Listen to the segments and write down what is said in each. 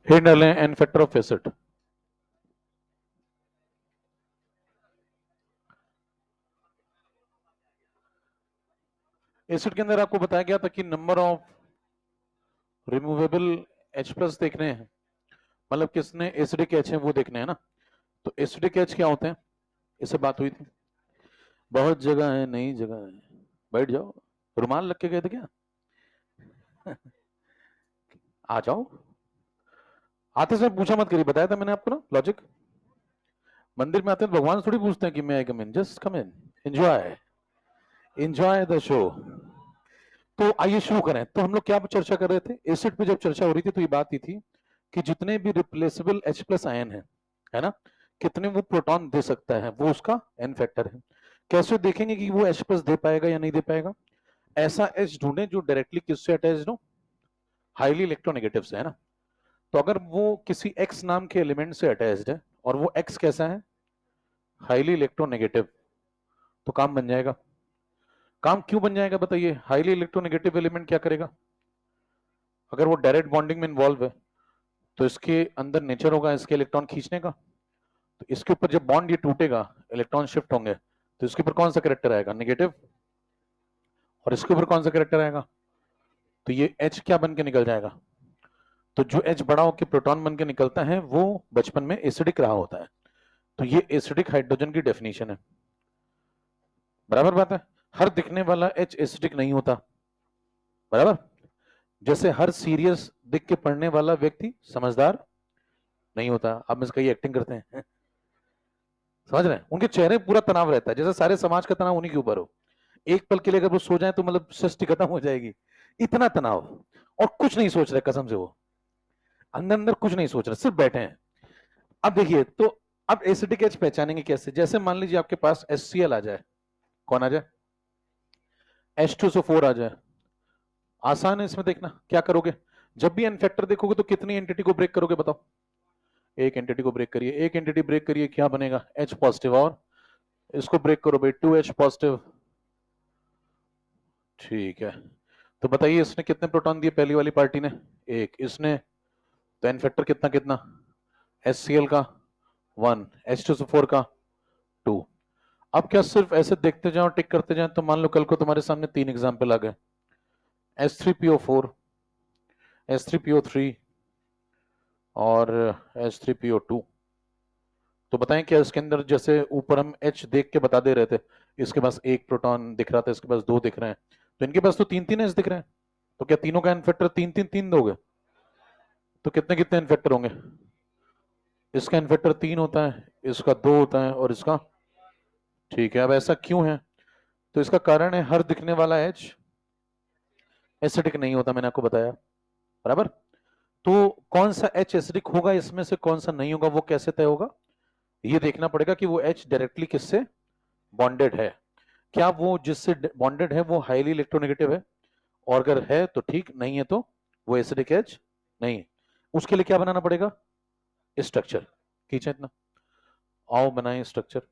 Hit डालें N factor of acid. Acid के अंदर आपको बताया गया था कि number of removable H plus देखने हैं, मतलब किसने एसिडिक H है वो देखने हैं ना। तो एसिडिक H क्या होते हैं, इससे बात हुई थी। बहुत जगह है, नई जगह है, बैठ जाओ। रुमाल लग के गए थे क्या? आ जाओ। आते समय पूछा मत करिए, बताया था मैंने आपको ना लॉजिक। मंदिर में आते हैं तो भगवान थोड़ी पूछते हैं कि मैं come in, just come in, enjoy, enjoy the show. तो आइए शुरू करें। तो हम लोग क्या चर्चा कर रहे थे, एसिड पे जब चर्चा हो रही थी तो ये बात ही थी कि जितने भी रिप्लेसेबल H प्लस आयन है ना, कितने वो प्रोटॉन दे सकता है, वो उसका एन फैक्टर है। कैसे देखेंगे कि वो H प्लस दे पाएगा या नहीं दे पाएगा? ऐसा H ढूंढे जो डायरेक्टली किससे अटैच्ड हो, हाईली इलेक्ट्रोनेगेटिव से, है ना। तो अगर वो किसी X नाम के एलिमेंट से अटैच्ड है और वो X कैसा है, हाईली इलेक्ट्रोनेगेटिव, तो काम बन जाएगा। काम क्यों बन जाएगा बताइए? हाईली इलेक्ट्रोनेगेटिव एलिमेंट क्या करेगा, अगर वो डायरेक्ट बॉन्डिंग में इन्वॉल्व है तो इसके अंदर नेचर होगा इसके इलेक्ट्रॉन खींचने का। तो इसके ऊपर जब बॉन्ड ये टूटेगा, इलेक्ट्रॉन शिफ्ट होंगे, तो इसके ऊपर कौन सा करेक्टर आएगा, नेगेटिव। और इसके ऊपर कौन सा करेक्टर आएगा, तो ये H क्या बन के निकल जाएगा। तो जो H बड़ा होकर प्रोटॉन बन के निकलता है वो बचपन में एसिडिक रहा होता है। तो ये एसिडिक हाइड्रोजन की डेफिनेशन है। बराबर बात है। हर दिखने वाला H एसिडिक नहीं होता, बराबर। जैसे हर सीरियस दिख के पढ़ने वाला व्यक्ति समझदार नहीं होता। आप में से कई एक्टिंग करते हैं, समझ रहे हैं, उनके चेहरे पूरा तनाव रहता है, जैसे सारे समाज का तनाव उन्हीं के ऊपर हो। एक पल के लिए अगर वो सो जाए तो मतलब सृष्टि खत्म हो जाएगी, इतना तनाव। और कुछ नहीं सोच रहे कसम से, वो अंदर अंदर कुछ नहीं सोच रहे, सिर्फ बैठे हैं। अब देखिए, तो अब एसिडिक एच पहचानेंगे कैसे? जैसे मान लीजिए आपके पास HCl आ जाए, कौन आ जाए, H2SO4 आ जाए। आसान है इसमें देखना, क्या करोगे? जब भी एन फैक्टर देखोगे तो कितनी एंटिटी को ब्रेक करोगे बताओ? एक एंटिटी को ब्रेक करिए, एक एंटिटी ब्रेक करिए, क्या बनेगा, H पॉजिटिव। और इसको ब्रेक करो भाई, 2H पॉजिटिव। ठीक है, तो बताइए इसने कितने प्रोटॉन दिए पहली वाली पार्टी ने? एक। इसने, तो एन फैक्टर कितना कितना, HCl का 1, H2SO4 का 2। अब क्या सिर्फ ऐसे देखते जाओ, टिक करते जाए? तो मान लो कल को तुम्हारे सामने 3 एग्जाम्पल आ गए, H3PO4, H3PO3 और H3PO2। तो बताएं क्या इसके अंदर, जैसे ऊपर हम H देख के बता दे रहे थे, इसके पास एक प्रोटॉन दिख रहा था, इसके पास 2 दिख रहे हैं, तो इनके पास तो 3 3 H दिख रहे हैं। तो क्या तीनों का इनफेक्टर 3 3 3 दोगे? तो कितने कितने इन्फेक्टर होंगे? इसका इन्फेक्टर 3 होता है, इसका 2 होता है और इसका। ठीक है, अब ऐसा क्यों है? तो इसका कारण है हर दिखने वाला H एसिडिक नहीं होता, मैंने आपको बताया, बराबर। तो कौन सा H एसिडिक होगा इसमें से, कौन सा नहीं होगा, वो कैसे तय होगा? ये देखना पड़ेगा कि वो H डायरेक्टली किससे बॉन्डेड है। क्या वो जिससे बॉन्डेड है वो हाईली इलेक्ट्रोनेगेटिव है? और अगर है तो ठीक, नहीं है तो वो एसिडिक H नहीं है। उसके लिए क्या बनाना पड़ेगा, स्ट्रक्चर। खींचे इतना, आओ बनाए स्ट्रक्चर।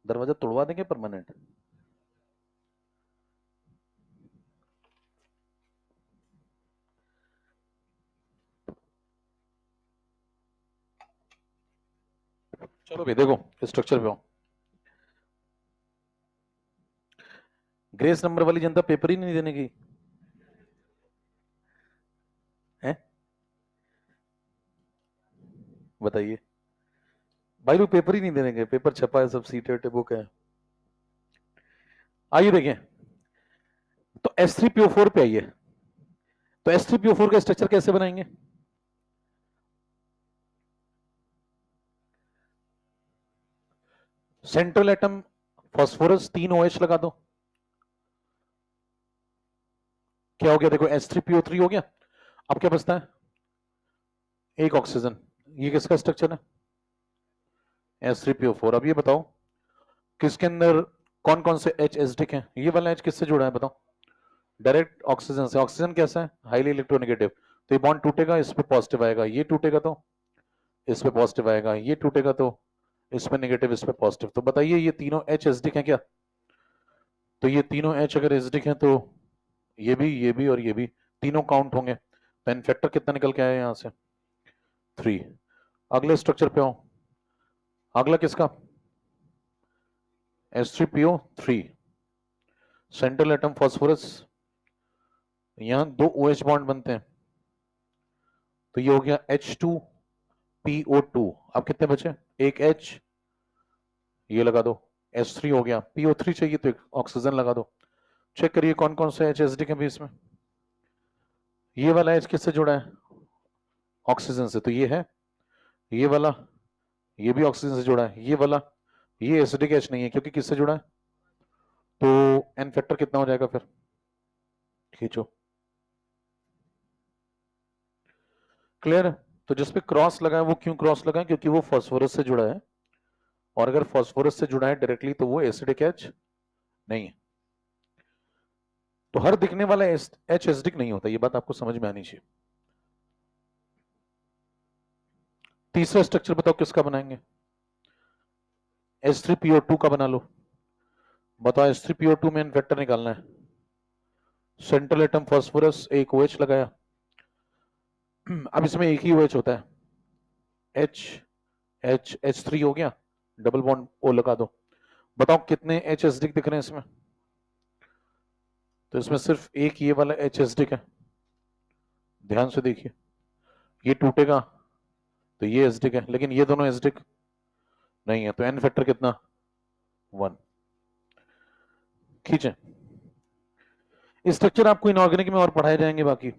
दरवाजा तोड़वा देंगे परमानेंट। चलो भाई देखो स्ट्रक्चर पे आओ। ग्रेस नंबर वाली जनता पेपर ही नहीं देने की है, बताइए। भाई लोग पेपर ही नहीं देने, पेपर छपा है सब, सीटेट बुक है। आइए देखें, तो S3PO4 पे आइए। तो S3PO4 का स्ट्रक्चर कैसे बनाएंगे? सेंट्रल एटम फास्फोरस 3 OH लगा दो, क्या हो गया देखो, H3PO3 हो गया। अब क्या बचता है, एक ऑक्सीजन। ये किसका स्ट्रक्चर है, H3PO4। अब ये बताओ किसके अंदर कौन कौन से H एसिडिक हैं? ये वाला H किससे जुड़ा है बताओ? डायरेक्ट ऑक्सीजन से। ऑक्सीजन कैसा है? Highly electronegative. तो ये बॉन्ड टूटेगा, इस पे पॉजिटिव आएगा, ये टूटेगा तो इस पे पॉजिटिव आएगा, ये टूटेगा तो इस पे नेगेटिव, इस पे पॉजिटिव। तो बताइए ये तीनों H एसिडिक हैं क्या? तो ये तीनों H अगर एसिडिक हैं तो ये भी और ये भी तीनों काउंट होंगे। तो एन फैक्टर कितना निकल के आया यहां से? 3। अगले स्ट्रक्चर पे आओ। अगला किसका? H3PO3। Central atom phosphorus. यहां दो OH बॉन्ड बनते हैं, तो ये हो गया H2PO2। अब कितने बचे? एक H, ये लगा दो, H3 हो गया। PO3 चाहिए तो एक ऑक्सीजन लगा दो। चेक करिए कौन कौन से H एसिडिक है भी इसमें। ये वाला H किससे जुड़ा है? ऑक्सीजन से। तो ये है, ये वाला, ये भी ऑक्सीजन से जुड़ा है। ये वाला, ये एसिडिक H नहीं है क्योंकि किससे जुड़ा है? तो एन फैक्टर कितना हो जाएगा फिर? खींचो। क्लियर है? तो जिसपे क्रॉस लगा है वो क्यों क्रॉस लगा है? क्योंकि वो फास्फोरस से जुड़ा है, और अगर फास्फोरस से जुड़ा है डायरेक्टली तो वो एसिडिक H नहीं है। तो हर दिखने वाला H एसिडिक नहीं होता, ये बात आपको समझ में आनी चाहिए। तीसरा स्ट्रक्चर बताओ किसका बनाएंगे? H3PO2 का बना लो। बताओ H3PO2 में एन फैक्टर निकालना है। सेंट्रल एटम फास्फोरस, एक OH लगाया। अब इसमें एक ही OH होता है, H3 हो गया, डबल बॉन्ड O लगा दो। बताओ कितने H एसिडिक दिख रहे हैं इसमें? तो इसमें सिर्फ एक ये वाला H एसिडिक है। ध्यान से देखिए, ये टूटेगा तो ये एसिडिक है, लेकिन ये दोनों एसिडिक नहीं है। तो एन फैक्टर कितना? 1। खींचे। स्ट्रक्चर आपको इनऑर्गेनिक में और पढ़ाए जाएंगे, बाकी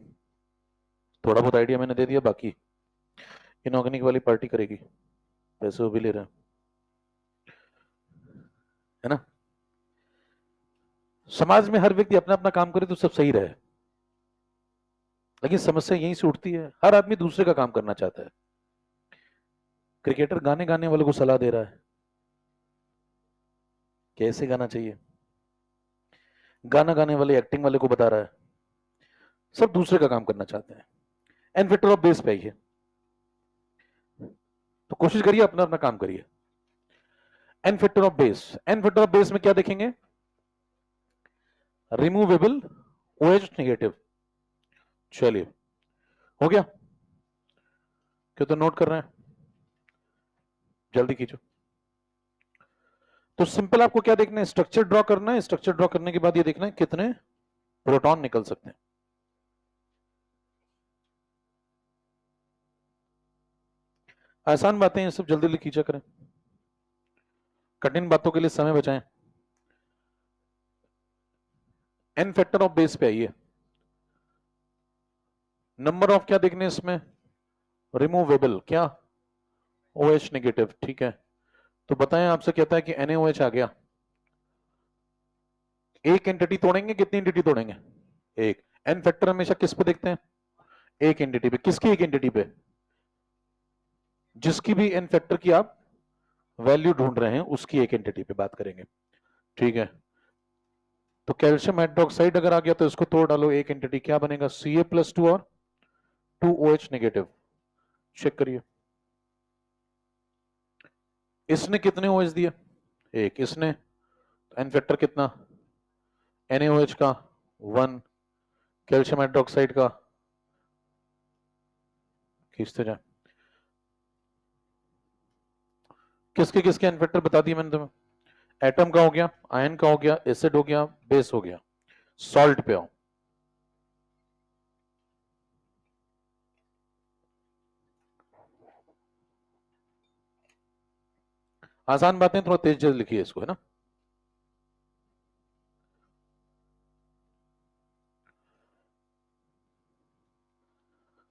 थोड़ा बहुत आइडिया मैंने दे दिया, बाकी इनऑर्गेनिक वाली पार्टी करेगी, पैसे वो भी ले रहे हैं, है ना? समाज में हर व्यक्ति अपना अपना काम करे तो सब सही रहे, लेकिन समस्या यहीं से उठती है, हर आदमी दूसरे का काम करना चाहता है। क्रिकेटर गाने गाने वाले को सलाह दे रहा है कैसे गाना चाहिए, गाना गाने वाले एक्टिंग वाले को बता रहा है, सब दूसरे का काम करना चाहते हैं। एंड फैक्टर ऑफ बेस पे आइए, तो कोशिश करिए अपना अपना काम करिए। N factor of base, N factor of base में क्या देखेंगे? Removable OH negative. चलिए, हो गया? क्यों तो नोट कर रहे हैं? जल्दी खींचो। तो सिंपल आपको क्या देखना है? स्ट्रक्चर ड्रॉ करना है। स्ट्रक्चर ड्रॉ करने के बाद ये देखना है कितने प्रोटॉन निकल सकते हैं। आसान बातें हैं, सब जल्दी जल्दी खींचा करें, कठिन बातों के लिए समय बचाएं। एन फैक्टर ऑफ बेस पे आइए। नंबर ऑफ क्या देखने इसमें? रिमूवेबल क्या? OH negative. ठीक है, तो बताएं, आपसे कहता है कि NaOH आ गया, एक एंटिटी तोड़ेंगे, कितनी एंटिटी तोड़ेंगे? एक। एन फैक्टर हमेशा किस पे देखते हैं? एक एंटिटी पे। किसकी एक एंटिटी पे? जिसकी भी एन फैक्टर की आप वैल्यू ढूंढ रहे हैं उसकी एक एंटिटी पे बात करेंगे। ठीक है, तो कैल्शियम हाइड्रोक्साइड अगर आ गया तो इसको तोड़ डालो, एक एंटिटी क्या बनेगा? Ca+2 और 2OH नेगेटिव। चेक करिए, इसने कितने OH दिए? एक। इसने एन फैक्टर कितना? NaOH का 1, कैल्शियम हाइड्रोक्साइड का, खींचते जाए, किसके किसके एन फैक्टर बता दिए मैंने तुम्हें। एटम का हो गया, आयन का हो गया, एसिड हो गया, बेस हो गया। सॉल्ट पे आओ। आसान बातें थोड़ा तेज तेज लिखिए इसको, है ना?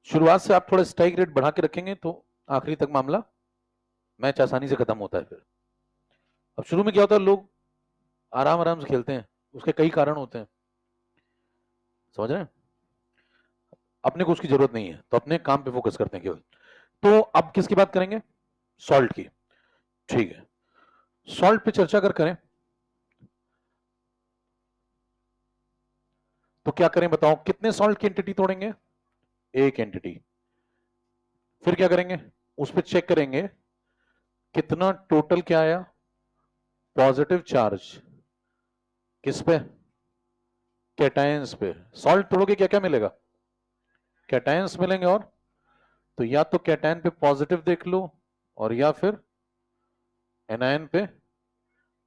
शुरुआत से आप थोड़ा स्ट्राइक रेट बढ़ा के रखेंगे तो आखिरी तक मामला मैच आसानी से खत्म होता है। फिर अब शुरू में क्या होता है, लोग आराम आराम से खेलते हैं, उसके कई कारण होते हैं, समझ रहे हैं? अपने को उसकी जरूरत नहीं है तो अपने काम पे फोकस करते हैं केवल। तो अब किसकी बात करेंगे? सॉल्ट की। ठीक है, सॉल्ट पे चर्चा अगर करें तो क्या करें बताओ, कितने सॉल्ट की एंटिटी तोड़ेंगे? एक एंटिटी। फिर क्या करेंगे, उस पर चेक करेंगे कितना टोटल क्या आया, पॉजिटिव चार्ज। किस पे? कैटायंस पे। सॉल्ट तोड़ोगे क्या क्या मिलेगा? कैटायंस मिलेंगे। और तो या तो कैटायन पे पॉजिटिव देख लो और या फिर एनायन पे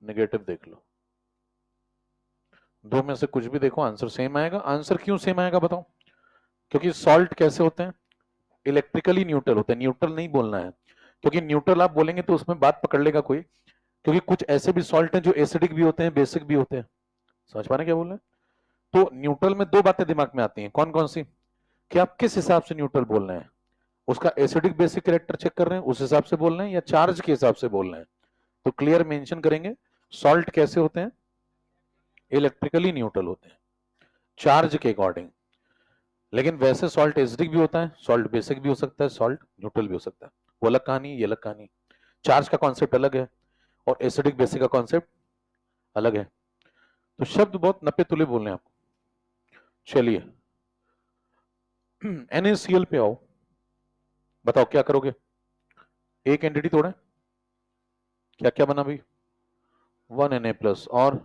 नेगेटिव देख लो। दो में से कुछ भी देखो, आंसर सेम आएगा। आंसर क्यों सेम आएगा बताओ? क्योंकि सॉल्ट कैसे होते हैं, इलेक्ट्रिकली न्यूट्रल होते हैं। न्यूट्रल नहीं बोलना है, क्योंकि न्यूट्रल आप बोलेंगे तो उसमें बात पकड़ लेगा कोई, क्योंकि कुछ ऐसे भी सॉल्ट हैं जो एसिडिक भी होते हैं, बेसिक भी होते हैं। समझ पा रहे हैं क्या बोल रहे हैं? तो न्यूट्रल में दो बातें दिमाग में आती हैं, कौन कौन सी? कि आप किस हिसाब से न्यूट्रल बोल रहे हैं, उसका एसिडिक बेसिक कैरेक्टर चेक कर रहे हैं उस हिसाब से बोल रहे हैं, या चार्ज के हिसाब से बोल रहे हैं। तो क्लियर मेंशन करेंगे सॉल्ट कैसे होते हैं, इलेक्ट्रिकली न्यूट्रल होते हैं चार्ज के अकॉर्डिंग। लेकिन वैसे सॉल्ट एसिडिक भी होता है, सॉल्ट बेसिक भी हो सकता है, सॉल्ट न्यूट्रल भी हो सकता है। वो अलग कहानी, ये अलग कहानी। चार्ज का कॉन्सेप्ट अलग है और एसिडिक बेसिक का कॉन्सेप्ट अलग है। तो शब्द बहुत नपे तुले बोलने हैं आपको। चलिए NaCl पे आओ, बताओ क्या करोगे? एक एंटिटी तोड़े, क्या क्या बना भाई? 1Na+ और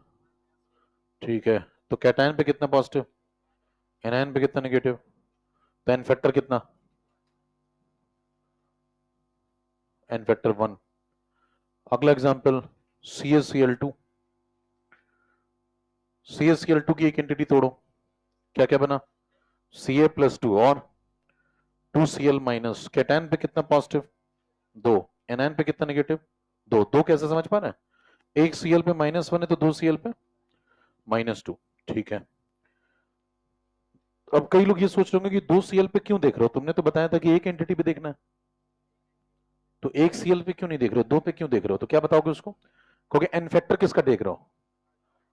ठीक है, तो कैटायन पे कितना पॉजिटिव, एनायन पे कितना नेगेटिव, तो एन फैक्टर कितना? N factor 1। अगला एग्जांपल CaCl2। CaCl2 की एक एंटिटी तोड़ो, क्या क्या बना? Ca+2 और 2Cl-। कैटायन पे कितना पॉजिटिव? 2। एनायन पे कितना नेगेटिव? 2। दो कैसे समझ पा रहे हैं? एक Cl पे -1 है तो 2Cl पे -2। ठीक है, अब कई लोग ये सोच रहे होंगे कि 2Cl पे क्यों देख रहे हो, तुमने तो बताया था कि एक एंटिटी पे देखना है, तो एक Cl पे क्यों नहीं देख रहे हो, दो पे क्यों देख रहे हो? तो क्या बताओगे उसको? क्योंकि एन फैक्टर किसका देख रहे हो?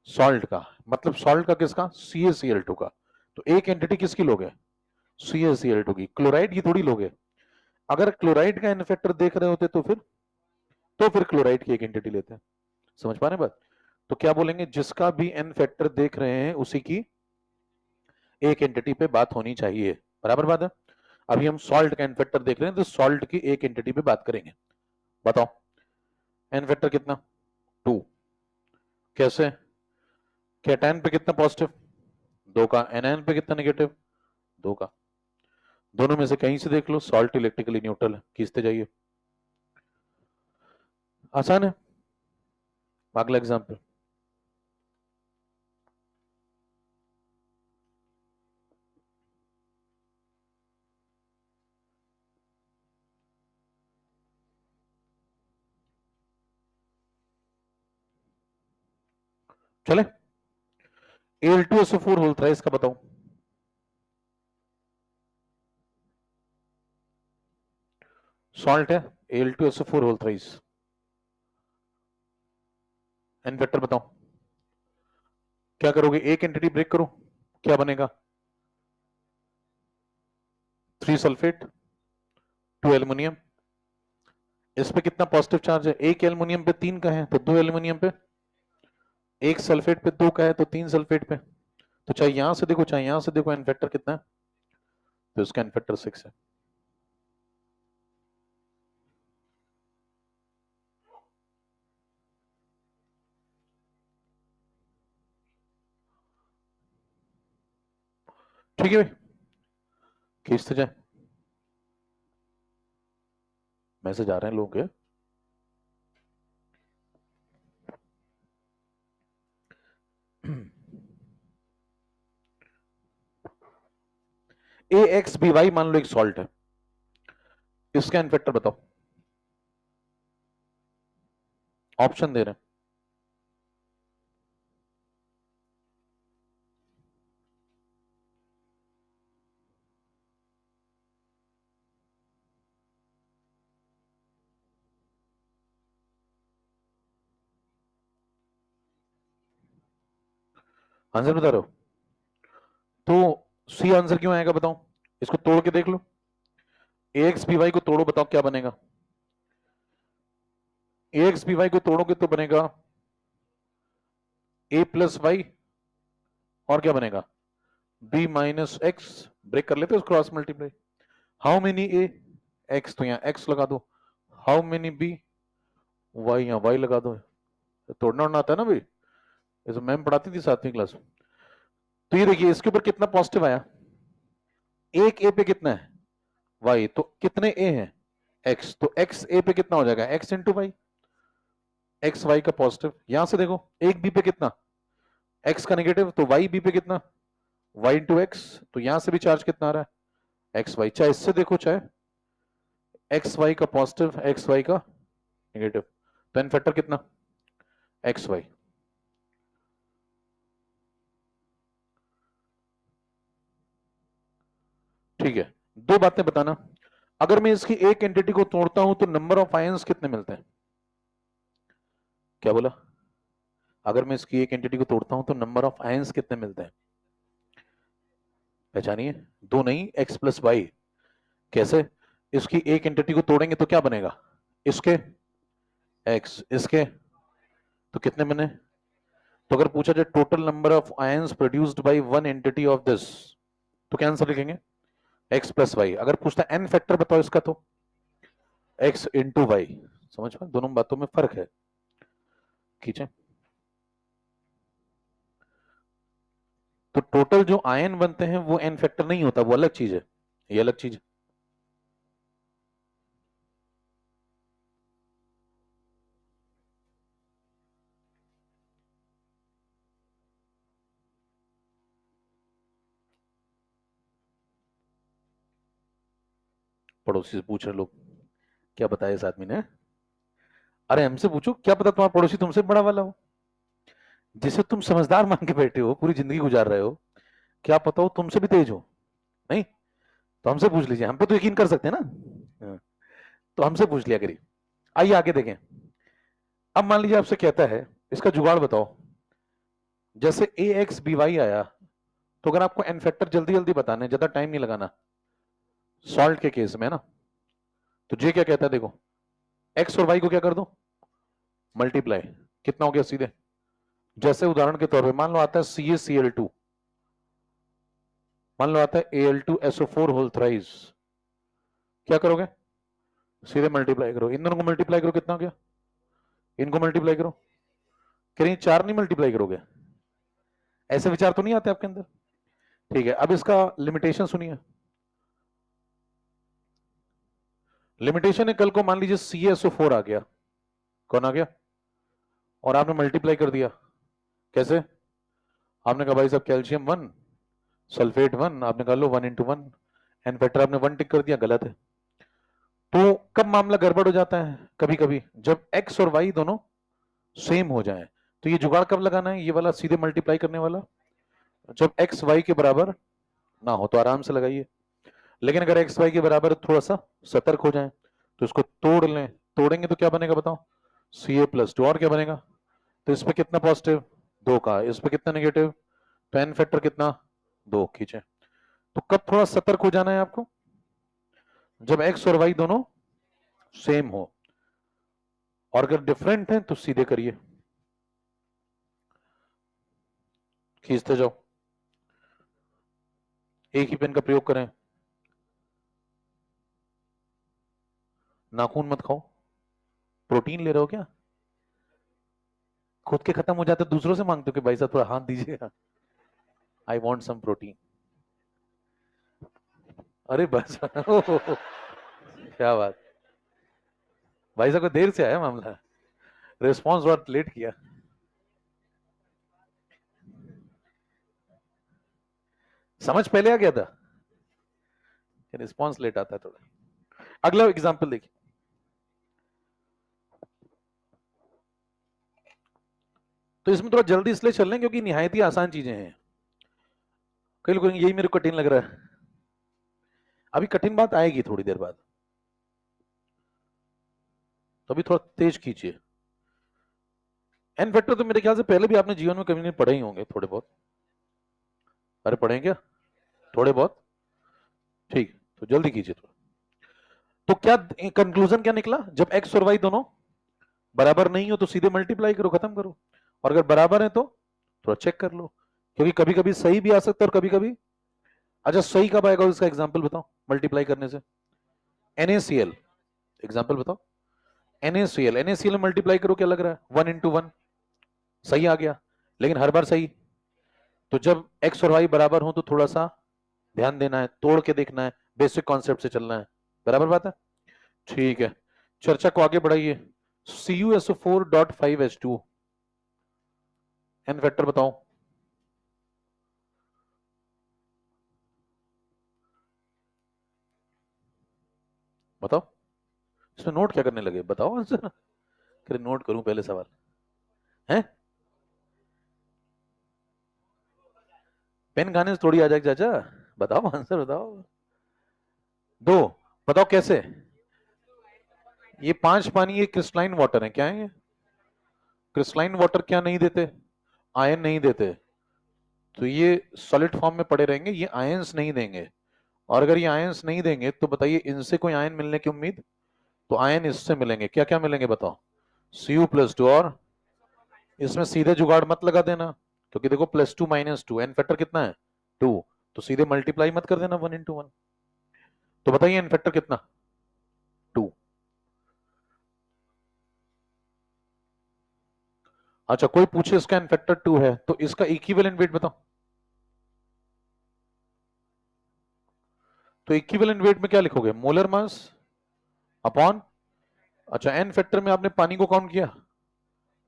सॉल्ट का। मतलब सॉल्ट का किसका? CaCl2 का। तो एक एंटिटी किसकी लोगे? CaCl2 की। क्लोराइड की थोड़ी लोगे। अगर क्लोराइड का एन फैक्टर देख रहे होते तो फिर क्लोराइड की एक एंटिटी लेते हैं। समझ पा रहे हैं बात? तो क्या बोलेंगे, जिसका भी एन फैक्टर देख रहे हैं उसी की एक एंटिटी पे बात होनी चाहिए। बराबर बात है? अभी हम सॉल्ट का एन फैक्टर देख रहे हैं तो सॉल्ट की एक एंटिटी पे बात करेंगे। बताओ एन फैक्टर कितना? 2। कैसे? कैटायन पे कितना पॉजिटिव? 2 का। एनायन पे कितना नेगेटिव? 2 का। दोनों में से कहीं से देख लो, सॉल्ट इलेक्ट्रिकली न्यूट्रल है, खींचते जाइए। आसान है। अगला एग्जांपल, चले Al2SO4 होल थ्राइस का बताओ। सॉल्ट है Al2SO4 whole thrice, N vector बताओ। क्या करोगे, एक एंटिटी ब्रेक करो, क्या बनेगा? 3 सल्फेट 2 एल्युमिनियम। इस पे कितना पॉजिटिव चार्ज है? एक एल्युमिनियम पे 3 का है तो 2 एल्युमिनियम पे, एक सल्फेट पे 2 का है तो 3 सल्फेट पे। तो चाहे यहां से देखो चाहे यहां से देखो, एन फैक्टर कितना है? तो इसका एन फैक्टर 6 है। ठीक है भाई, खींचते जाए। मैसेज आ रहे हैं लोगों के। AXBY मान लो एक सॉल्ट है, इसका एन फैक्टर बताओ। ऑप्शन दे रहे हैं। आंसर बता रहे हो? तो सी आंसर क्यों आएगा बताओ? इसको तोड़ के देख लो, AXBY को तोड़ो, बताओ क्या बनेगा? ए एक्स बी वाई को तोड़ोगे तो बनेगा ए प्लस वाई, और क्या बनेगा बी माइनस एक्स। ब्रेक कर लेते हैं cross multiply. How many A x, तो यहाँ एक्स लगा दो। हाउ मेनी बी वाई, यहाँ वाई लगा दो। तोड़ना उड़ना आता है ना भाई, ये तो मैम पढ़ाती थी 7वीं क्लास में। तो ये देखिए इसके ऊपर कितना पॉजिटिव आया, एक ए पे कितना है वाई, तो कितने ए हैं एक्स, तो एक्स ए पे कितना हो जाएगा X into Y, X Y का पॉजिटिव। यहां से देखो एक बी पे कितना एक्स का नेगेटिव, तो वाई बी पे कितना वाई इंटू एक्स, तो यहां से भी चार्ज कितना आ रहा है एक्स वाई, चाहे इससे देखो चाहे एक्स वाई का पॉजिटिव एक्स वाई का नेगेटिव, तो एन फैक्टर कितना एक्स वाई। ठीक है, दो बातें बताना, अगर मैं इसकी एक एंटिटी को तोड़ता हूं तो नंबर ऑफ आयंस कितने मिलते हैं, क्या बोला, अगर मैं इसकी एक एंटिटी को तोड़ता हूं तो नंबर ऑफ आयंस कितने मिलते हैं, पहचानिए, दो नहीं एक्स प्लस वाई। कैसे, इसकी एक एंटिटी को तोड़ेंगे तो क्या बनेगा, इसके एक्स, इसके, तो कितने बने, तो अगर पूछा जाए total number of ions produced by one entity of this, तो क्या आंसर लिखेंगे एक्स प्लस वाई। अगर पूछता है एन फैक्टर बताओ इसका, तो एक्स इंटू वाई। समझ में, दोनों बातों में फर्क है। खींचे, तो टोटल जो आयन बनते हैं वो एन फैक्टर नहीं होता, वो अलग चीज है, ये अलग चीज है। पड़ोसी से पूछ रहे लोग क्या बताया इस आदमी ने, अरे हमसे पूछो क्या पता तुम्हारा पड़ोसी तुमसे बड़ा वाला हो, जिसे तुम समझदार मान के बैठे हो पूरी जिंदगी गुजार रहे हो, क्या पता हो तुमसे भी तेज हो। नहीं, तो हमसे पूछ लीजिए, हम पे तो यकीन कर सकते हैं ना। हाँ, तो हमसे पूछ लिया करिए। आइए आगे देखें। अब मान लीजिए आपसे कहता है इसका जुगाड़ बताओ, जैसे ए एक्स बी वाई आया, तो अगर आपको एन फैक्टर जल्दी जल्दी बताना है, ज्यादा टाइम नहीं लगाना, सॉल्ट के केस में ना, तो जे क्या कहता है देखो, एक्स और वाई को क्या कर दो मल्टीप्लाई, कितना हो गया सीधे, जैसे उदाहरण के तौर पे मान लो आता है सी ए सी एल टू, मान लो आता है A L two S O four whole thrice, क्या करोगे सीधे मल्टीप्लाई करो, इन दोनों को मल्टीप्लाई करो कितना हो गया, इनको मल्टीप्लाई करो, कहीं चार नहीं मल्टीप्लाई करोगे, ऐसे विचार तो नहीं आते आपके अंदर। ठीक है, अब इसका लिमिटेशन सुनिए, लिमिटेशन है कल को मान लीजिए सी एसओ फोर आ गया, कौन आ गया, और आपने मल्टीप्लाई कर दिया, कैसे, आपने कहा भाई साहब कैल्शियम वन सल्फेट वन, आपने कहा लो one into one, n factor आपने वन टिक कर दिया, गलत है। तो कब मामला गड़बड़ हो जाता है, कभी कभी जब एक्स और वाई दोनों सेम हो जाए, तो ये जुगाड़ कब लगाना है, ये वाला सीधे मल्टीप्लाई करने वाला, जब एक्स वाई के बराबर ना हो तो आराम से लगाइए, लेकिन अगर एक्स वाई के बराबर थोड़ा सा सतर्क हो जाए तो इसको तोड़ लें, तोड़ेंगे तो क्या बनेगा बताओ, सी ए प्लस टू, और क्या बनेगा, तो इस पे कितना पॉजिटिव दो का, इस पे कितना नेगेटिव, तो एन फैक्टर कितना दो, खींचे। तो कब थोड़ा सतर्क हो जाना है आपको, जब एक्स और वाई दोनों सेम हो, और अगर डिफरेंट है तो सीधे करिए, खींचते जाओ, एक ही पेन का प्रयोग करें, नाखून मत खाओ, प्रोटीन ले रहे हो क्या, खुद के खत्म हो जाते दूसरों से मांगते हो कि भाई साहब थोड़ा हाथ दीजिएगा, आई वॉन्ट सम प्रोटीन, अरे बस क्या बात, भाई साहब को देर से आया मामला, रिस्पॉन्स बहुत लेट किया, समझ पहले आ गया था, रिस्पॉन्स लेट आता है थोड़ा। अगला एग्जाम्पल देखिए, तो इसमें थोड़ा जल्दी इसलिए चल रहे हैं क्योंकि निहायत ही आसान चीजें हैं, कई लोग यही मेरे को कठिन लग रहा है, अभी कठिन बात आएगी थोड़ी देर बाद, तो अभी थोड़ा तेज खींचिए। एन फैक्टर तो मेरे ख्याल से पहले भी आपने जीवन में कभी नहीं पढ़े ही होंगे थोड़े बहुत, अरे पढ़े क्या थोड़े बहुत, ठीक, तो जल्दी कीजिए थोड़ा। तो क्या कंक्लूजन क्या निकला, जब एक्स और वाई दोनों बराबर नहीं हो तो सीधे मल्टीप्लाई करो, खत्म करो, और अगर बराबर है तो थोड़ा चेक कर लो, क्योंकि कभी कभी सही भी आ सकता है और कभी कभी। अच्छा सही कब आएगा इसका एग्जाम्पल बताओ मल्टीप्लाई करने से। NaCl एग्जाम्पल बताओ। NaCl में मल्टीप्लाई करो, क्या लग रहा है 1 into 1 सही आ गया, लेकिन हर बार सही। तो जब x और y बराबर हो तो थोड़ा सा ध्यान देना है, तोड़ के देखना है, बेसिक कॉन्सेप्ट से चलना है, बराबर बात है। ठीक है, चर्चा को आगे बढ़ाइए। CuSO4.5H2 एन फैक्टर बताओ। बताओ, इसमें नोट क्या करने लगे, बताओ आंसर। फिर नोट करूं पहले सवाल है। पेन खाने से थोड़ी आ जाएगी चाचा, बताओ आंसर बताओ। दो, बताओ कैसे। ये 5 पानी, ये क्रिस्टलाइन वाटर है, क्या है ये? क्रिस्टलाइन वाटर क्या नहीं देते? आयन नहीं देते, तो ये सॉलिड फॉर्म में पड़े रहेंगे, ये आयंस नहीं देंगे। और अगर ये आयंस नहीं देंगे तो बताइए इनसे कोई आयन मिलने की उम्मीद? तो आयन इससे मिलेंगे, क्या क्या मिलेंगे बताओ। Cu+2, और इसमें सीधे जुगाड़ मत लगा देना, क्योंकि देखो +2 - 2 एन फैक्टर कितना है 2, तो सीधे मल्टीप्लाई मत कर देना 1 into 1। तो बताइए एन फैक्टर कितना 2। अच्छा कोई पूछे इसका एन फैक्टर 2 है तो इसका इक्विवेलेंट वेट बताओ। तो इक्विवेलेंट वेट में क्या लिखोगे, मोलर मास अपॉन। अच्छा एन फैक्टर में आपने पानी को काउंट किया?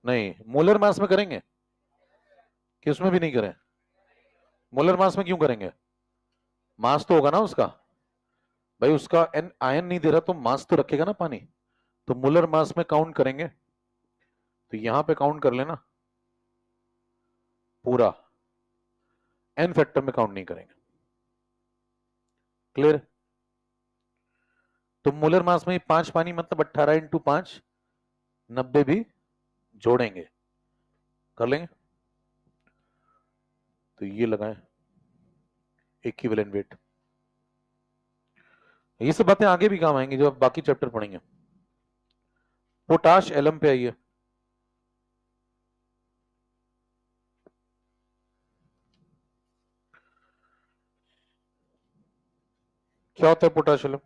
नहीं, मोलर मास में करेंगे कि उसमें भी नहीं करें? मोलर मास में क्यों करेंगे, मास तो होगा ना उसका। भाई उसका एन आयन नहीं दे रहा तो मास तो रखेगा ना पानी, तो मोलर मास में काउंट करेंगे। तो यहां पे काउंट कर लेना पूरा, एन फैक्टर में काउंट नहीं करेंगे। क्लियर? तो मोलर मास में 5 पानी मतलब 18 × 5 90 भी जोड़ेंगे, कर लेंगे। तो ये लगाएं इक्विवेलेंट वेट। ये सब बातें आगे भी काम आएंगी जब आप बाकी चैप्टर पढ़ेंगे। पोटाश एलम पे आइए। क्या होता है पोटाश एलम,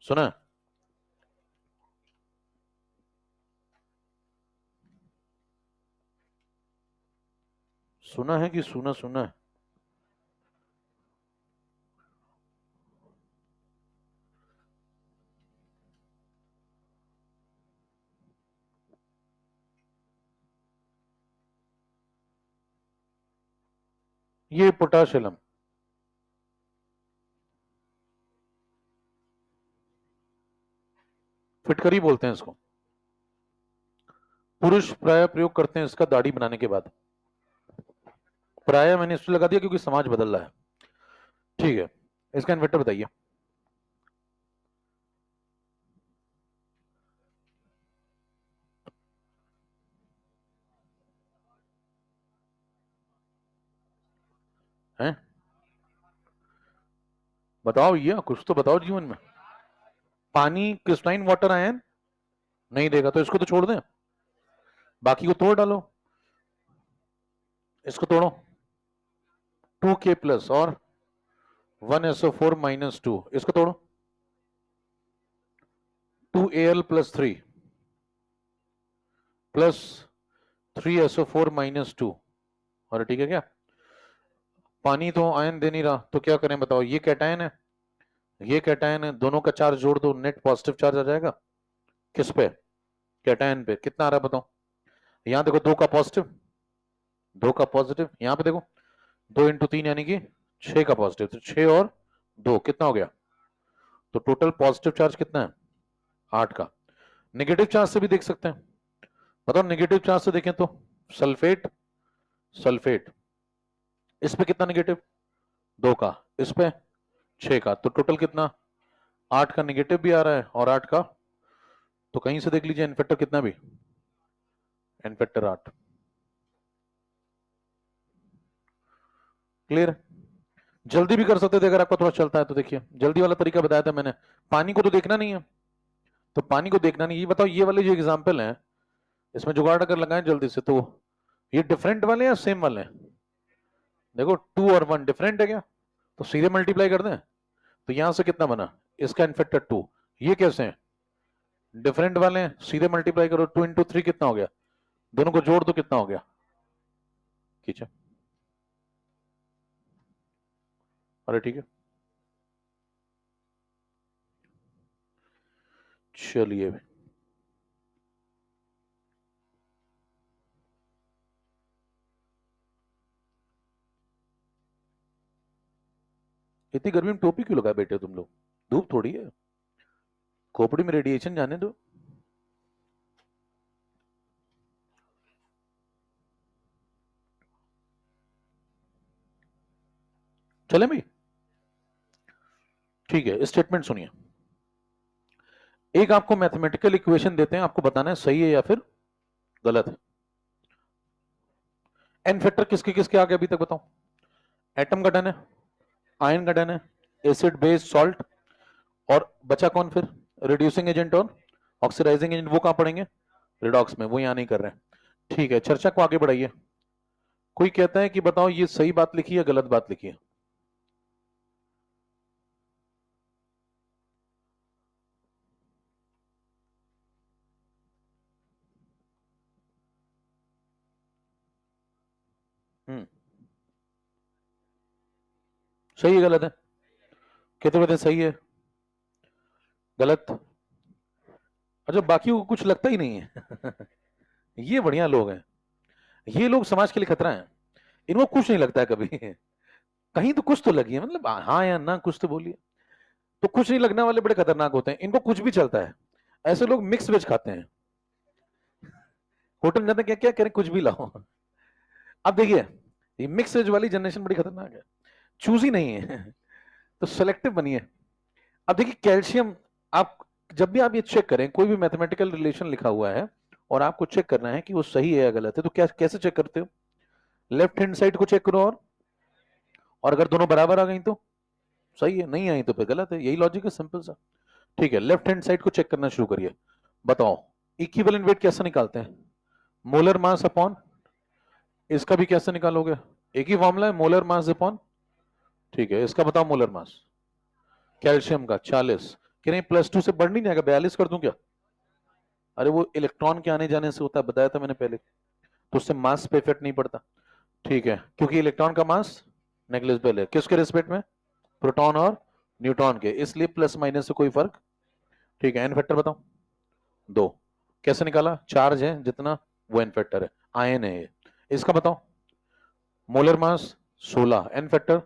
सुना? सुना है कि सुना सुना है? ये पोटाश एलम फिटकरी बोलते हैं इसको। पुरुष प्राय प्रयोग करते हैं इसका दाढ़ी बनाने के बाद। प्राय मैंने इसलिए लगा दिया क्योंकि समाज बदल रहा है। ठीक है, इसका इन्वर्टर बताइए। हैं, बताओ ये कुछ तो बताओ जीवन में। पानी क्रिस्टलाइन वाटर आयन नहीं देगा तो इसको तो छोड़ दें, बाकी को तोड़ डालो। इसको तोड़ो, 2K+ और 1SO4 - 2, इसको तोड़ो, 2Al+3 प्लस 3SO4 - 2। और ठीक है क्या? पानी तो आयन दे नहीं रहा तो क्या करें बताओ, ये कैटायन है ये कैटायन है, दोनों का चार्ज जोड़ दो, नेट पॉजिटिव चार्ज आ जाएगा। किस पे? कैटायन पे। कितना आ रहा है बताओ। यहां देखो 2 का पॉजिटिव, 2 का पॉजिटिव, यहां पे देखो 2 × 3 यानी कि 6 का पॉजिटिव, तो 6 और 2 कितना हो गया? तो टोटल पॉजिटिव चार्ज कितना है 8 का। नेगेटिव चार्ज से भी देख सकते हैं, बताओ नेगेटिव चार्ज से देखें तो सल्फेट, सल्फेट इस पे कितना नेगेटिव 2 का, इस पे 6 का, तो टोटल कितना 8 का नेगेटिव भी आ रहा है और 8 का। तो कहीं से देख लीजिए इनफेक्टर कितना भी, इनफेक्टर 8। क्लियर? जल्दी भी कर सकते थे अगर आपका थोड़ा चलता है तो। देखिए जल्दी वाला तरीका बताया था मैंने, पानी को तो देखना नहीं है, तो पानी को देखना नहीं। ये बताओ, ये वाले जो एग्जाम्पल हैं इसमें जुगाड़ अगर लगाएं जल्दी से, तो ये डिफरेंट वाले या सेम वाले हैं? देखो 2 और 1 डिफरेंट है क्या? तो सीधे मल्टीप्लाई कर दें। तो यहां से कितना बना, इसका इनफैक्टर 2। ये कैसे हैं? डिफरेंट वाले हैं, सीधे मल्टीप्लाई करो। 2 इंटू 3 कितना हो गया? दोनों को जोड़ दो, कितना हो गया? खींचा। अरे ठीक है, चलिए। इतनी गर्मी में टोपी क्यों लगाए बैठे हो तुम लोग? धूप थोड़ी है, खोपड़ी में रेडिएशन जाने दो। चले भाई, ठीक है। स्टेटमेंट सुनिए। एक आपको मैथमेटिकल इक्वेशन देते हैं, आपको बताना है सही है या फिर गलत है। एन फैक्टर किसके किसके आ गए अभी तक बताओ? एटम का डन है, आयन का डन है, एसिड बेस सॉल्ट, और बचा कौन फिर? रिड्यूसिंग एजेंट और ऑक्सीडाइजिंग एजेंट। वो कहां पढ़ेंगे? रिडॉक्स में। वो यहां नहीं कर रहे हैं। ठीक है, चर्चा को आगे बढ़ाइए। कोई कहता है कि बताओ ये सही बात लिखी है गलत बात लिखी है? सही है गलत है? कहते कहते सही है गलत। अच्छा, बाकी को कुछ लगता ही नहीं है। ये बढ़िया लोग हैं, ये लोग समाज के लिए खतरा है। इनको कुछ नहीं लगता है कभी। कहीं तो कुछ तो लगी है, मतलब हाँ या ना कुछ तो बोलिए। तो कुछ नहीं लगने वाले बड़े खतरनाक होते हैं, इनको कुछ भी चलता है। ऐसे लोग मिक्स वेज खाते हैं, होटल में जाते हैं क्या क्या करें, कुछ भी लाओ। अब देखिए, ये मिक्स वेज वाली जनरेशन बड़ी खतरनाक है, चूज ही नहीं है। तो सेलेक्टिव बनिए। अब देखिए कैल्शियम, आप जब भी आप ये चेक करें, कोई भी मैथमेटिकल रिलेशन लिखा हुआ है और आपको चेक करना है कि वो सही है या गलत है, तो क्या कैसे चेक करते हो? लेफ्ट हैंड साइड को चेक करो, और अगर दोनों बराबर आ गई तो सही है, नहीं आई तो फिर गलत है। यही लॉजिक है, सिंपल सा। ठीक है, लेफ्ट हैंड साइड को चेक करना शुरू करिए। बताओ इक्विवेलेंट वेट कैसे निकालते हैं? मोलर मास अपॉन, इसका भी कैसे निकालोगे? एक ही फॉर्मूला है, मोलर मास अपॉन। ठीक है, इसका बताओ मोलर मास कैल्शियम का 40। कि नहीं प्लस 2 से बढ़ नहीं जाएगा, 42 कर दूं क्या? अरे वो इलेक्ट्रॉन के आने जाने से होता है, बताया था मैंने पहले, तो उससे मास पे इफेक्ट नहीं पड़ता। ठीक है, क्योंकि इलेक्ट्रॉन का मास नेग्लिजिबल है, किसके रिस्पेक्ट में? प्रोटॉन और न्यूट्रॉन के, इसलिए प्लस माइनस से कोई फर्क। ठीक है, एन फैक्टर बताओ। 2। कैसे निकाला? चार्ज है जितना वो एन फैक्टर है, आयन है ये। इसका बताओ मोलर मास 16, एन फैक्टर।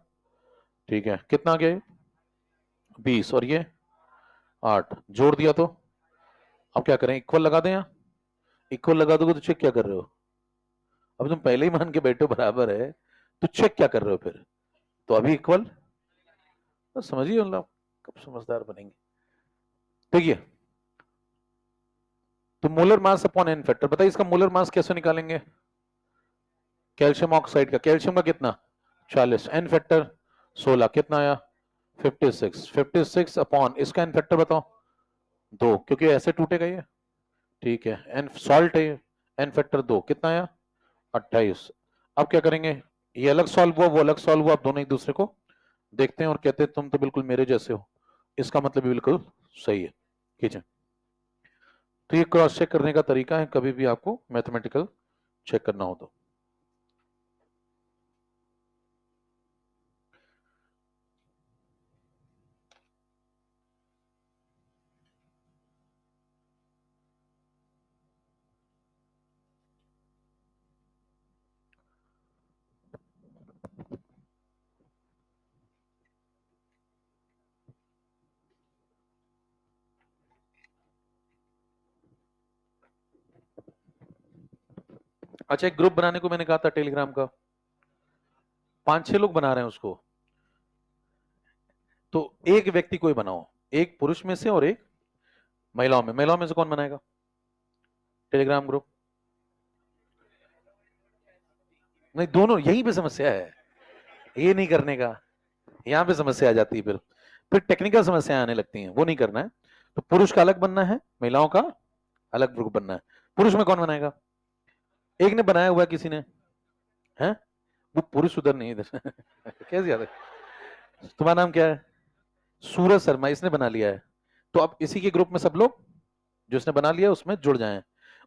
ठीक है, कितना आ गया ये? 20, और ये 8, जोड़ दिया तो अब क्या करें? इक्वल लगा दें? या इक्वल लगा दोगे तो चेक क्या कर रहे हो? अब तुम पहले ही मान के बैठो बराबर है, तो चेक क्या कर रहे हो फिर? तो अभी इक्वल, तो समझिए, मतलब कब समझदार बनेंगे। देखिए, तो molar mass upon N factor, बताइए इसका मोलर मास कैसे निकालेंगे? कैल्शियम ऑक्साइड का, कैल्शियम का कितना? 40, एन फैक्टर 16, कितना आया? 56। 56 अपॉन इसका एन फैक्टर बताओ। 2, क्योंकि ऐसे टूटेगा ये। ठीक है, एन सॉल्ट है, एन फैक्टर 2, कितना आया? 28। अब क्या करेंगे? ये अलग सॉल्व हुआ, वो अलग सॉल्व हुआ, आप दोनों एक दूसरे को देखते हैं और कहते हैं तुम तो बिल्कुल मेरे जैसे हो, इसका मतलब भी बिल्कुल सही है। ठीक है, तो ये क्रॉस चेक करने का तरीका है कभी भी आपको मैथमेटिकल चेक करना हो तो। अच्छा, एक ग्रुप बनाने को मैंने कहा था टेलीग्राम का, 5-6 लोग बना रहे हैं उसको। तो एक व्यक्ति कोई बनाओ, एक पुरुष में से और एक महिलाओं में। महिलाओं में से कौन बनाएगा टेलीग्राम ग्रुप? नहीं, दोनों, यहीं पे समस्या है, ये नहीं करने का। यहाँ पे समस्या आ जाती है, फिर टेक्निकल समस्या आने लगती हैं, वो नहीं करना है। तो पुरुष का अलग बनना है, महिलाओं का अलग ग्रुप बनना है। पुरुष में कौन बनाएगा? एक ने बनाया हुआ है, किसी ने है, वो पुरुष उधर नहीं इधर कैसे याद है? तुम्हारा नाम क्या है? सूरज शर्मा, इसने बना लिया है। तो अब इसी के ग्रुप में सब लोग जो इसने बना लिया उसमें जुड़ जाएं।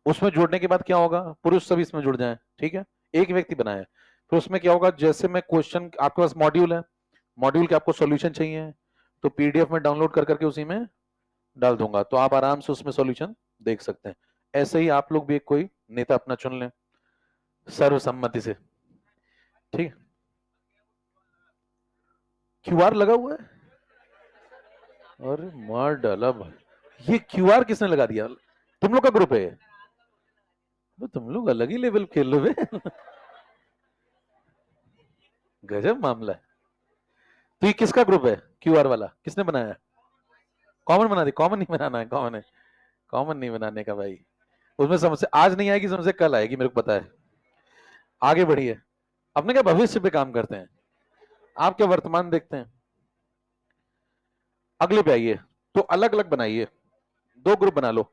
उसमें जुड़ने के बाद क्या होगा, पुरुष सब इसमें जुड़ जाएं, ठीक है। एक व्यक्ति बनाया, तो उसमें क्या होगा, जैसे मैं क्वेश्चन, आपके पास मॉड्यूल है, मॉड्यूल के आपको सॉल्यूशन चाहिए, तो पीडीएफ में डाउनलोड कर करके उसी में डाल दूंगा, तो आप आराम से उसमें सॉल्यूशन देख सकते हैं। ऐसे ही आप लोग भी एक कोई नेता अपना चुन लें सर्वसम्मति से, ठीक है। क्यूआर लगा हुआ है, अरे मार डाला भाई, ये क्यूआर किसने लगा दिया? तुम लोग का ग्रुप है? तो तुम लोग अलग ही लेवल खेल रहे हो गजब मामला है। तो ये किसका ग्रुप है क्यूआर वाला, किसने बनाया है? कॉमन बना दी? कॉमन नहीं बनाना है, कॉमन है, कॉमन नहीं बनाने का भाई। उसमें समस्या आज नहीं आएगी, समस्या कल आएगी, मेरे को पता है। आगे बढ़िए, अपने क्या भविष्य पे काम करते हैं, आप क्या वर्तमान देखते हैं। अगले पे आइए, तो अलग अलग बनाइए, दो ग्रुप बना लो।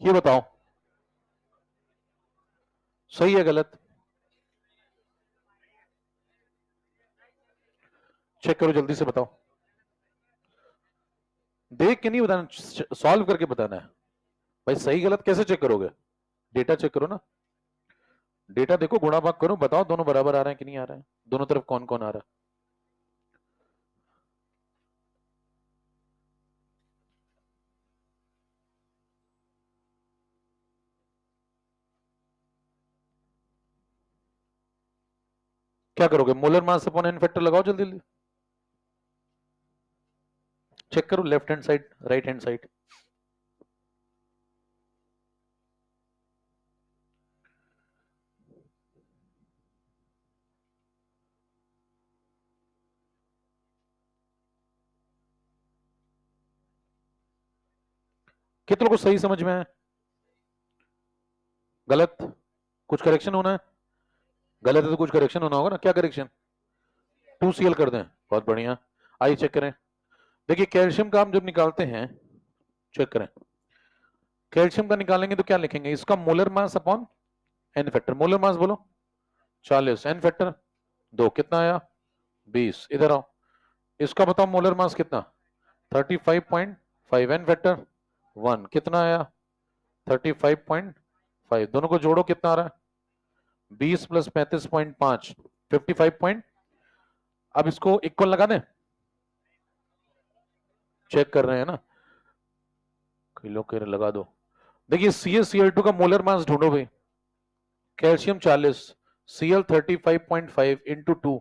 ये बताओ सही है गलत, चेक करो जल्दी से बताओ। देख के नहीं बताना, सॉल्व करके बताना है। भाई सही गलत कैसे चेक करोगे, डेटा चेक करो ना, डेटा देखो, गुणा भाग करो, बताओ दोनों बराबर आ रहे हैं कि नहीं आ रहे हैं, दोनों तरफ कौन कौन आ रहा है। क्या करोगे, molar mass upon N factor लगाओ जल्दी जल्दी, चेक करो left hand side right hand side. कितनों को सही समझ में है, गलत, कुछ करेक्शन होना है, गलत है तो कुछ करेक्शन होना होगा ना, क्या करेक्शन? 2Cl कर दें, बहुत बढ़िया। आइए चेक करें, देखिए कैल्शियम का हम जब निकालते हैं, चेक करें, कैल्शियम का निकालेंगे तो क्या लिखेंगे, इसका molar mass upon N factor, molar mass बोलो 40, एन फैक्टर 2, कितना आया 20। इधर आओ, इसका बताओ मोलर मास कितना, 35.5, एन फैक्टर 1, कितना आया 35.5, दोनों को जोड़ो कितना आ रहा है 20 प्लस 35.5, 55 पॉइंट। अब इसको इक्वल लगा दें, चेक कर रहे हैं ना, किलो के लगा दो। देखिए CaCl2 का मोलर मास ढूंढो भाई, कैल्शियम 40, Cl 35.5 इंटू 2,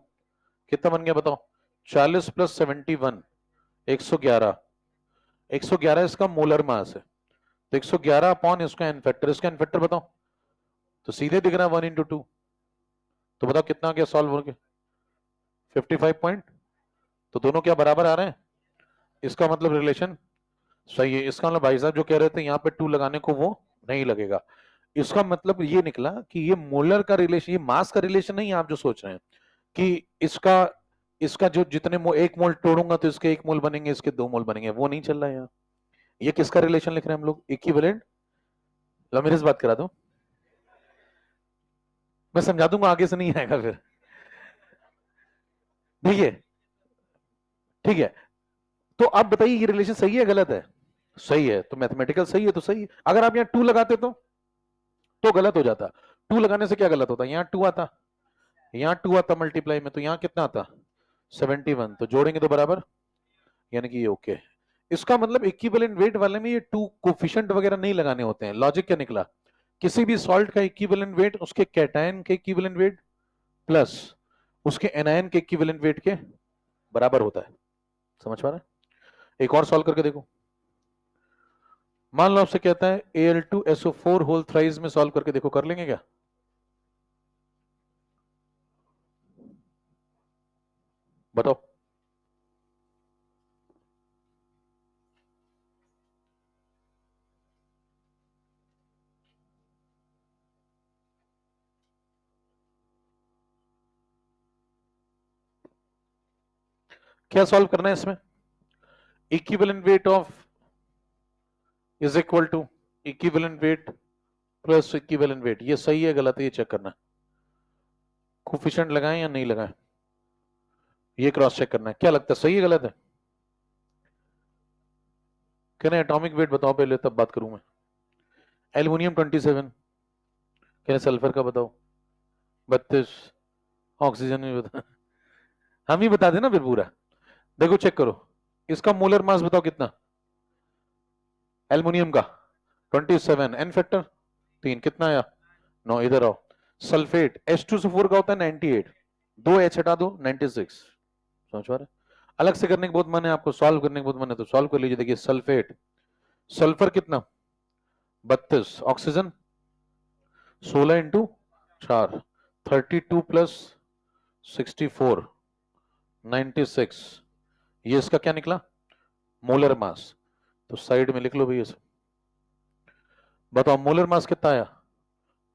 कितना बन गया बताओ, 40 प्लस 71, 111, 111 इसका मोलर मास है, तो 111 अपॉन इसका एन फैक्टर, इसका एन फैक्टर बताओ, तो सीधे दिख रहा है 1 इंटू 2, तो बताओ कितना आ गया सॉल्व हो गया 55 पॉइंट, तो दोनों क्या बराबर आ रहे हैं, इसका मतलब रिलेशन सही है। इसका मतलब भाई साहब जो कह रहे थे यहाँ पे 2 लगाने को वो नहीं लगेगा, इसका मतलब ये निकला कि ये मोलर का रिलेशन, ये मास का रिलेशन नहीं है आप जो सोच रहे हैं कि इसका इसका जो जितने एक मोल तोड़ूंगा तो इसके 1 मोल बनेंगे, इसके 2 मोल बनेंगे, वो नहीं चल रहा है यहाँ। ये किसका रिलेशन लिख रहे हैं हम लोग, इक्विवेलेंट। लो मेरे से बात करा दो, मैं समझा दूंगा, आगे से नहीं आएगा फिर, ठीक है, ठीक है। तो आप बताइए ये रिलेशन सही है गलत है, सही है, तो मैथमेटिकल सही है तो सही है। अगर आप यहाँ 2 लगाते तो गलत हो जाता, 2 लगाने से क्या गलत होता, यहाँ 2 आता, यहाँ 2 आता मल्टीप्लाई में, तो यहाँ कितना आता 71, तो जोड़ेंगे तो बराबर, यानी कि ये ओके। इसका मतलब इक्विवेलेंट वेट वाले में ये 2 कोफिशिएंट वगैरह नहीं लगाने होते हैं। लॉजिक क्या निकला, किसी भी सॉल्ट का इक्विवेलेंट वेट उसके कैटायन के इक्विवेलेंट वेट प्लस उसके एनायन के इक्विवेलेंट वेट के बराबर होता है। समझ पा रहे हैं? एक और सॉल्व करके देखो, मान लो आपसे कहता है Al2SO4 होल थ्राइस में सॉल्व करके देखो, कर लेंगे क्या, बताओ। क्या सॉल्व करना है इसमें? Equivalent weight of is equal to equivalent weight plus equivalent weight, ये सही है गलत है ये चेक करना। कोफिशिएंट लगाएं या नहीं लगाएं, ये क्रॉस चेक करना है। क्या लगता है सही है गलत है? कह रहे एटॉमिक वेट बताओ पहले तब बात करूं मैं। एल्युमिनियम 27, कह रहे सल्फर का बताओ 32, ऑक्सीजन भी बता। हम ही बता देना फिर पूरा। देखो चेक करो, इसका मोलर मास बताओ कितना, एल्युमिनियम का 27, एन फैक्टर 3, कितना आया 9। इधर आओ, सल्फेट H2SO4 का होता है 98, 2 H हटा दो 96। समझ पा रहे? अलग से करने के बहुत मन है आपको, सॉल्व करने के बहुत मन है तो सॉल्व कर लीजिए। देखिए सल्फेट, सल्फर कितना 32, ऑक्सीजन 16 इंटू 4, 32 प्लस 64 96, ये इसका क्या निकला मोलर मास। तो साइड में लिख लो भैया सब, बताओ मोलर मास कितना आया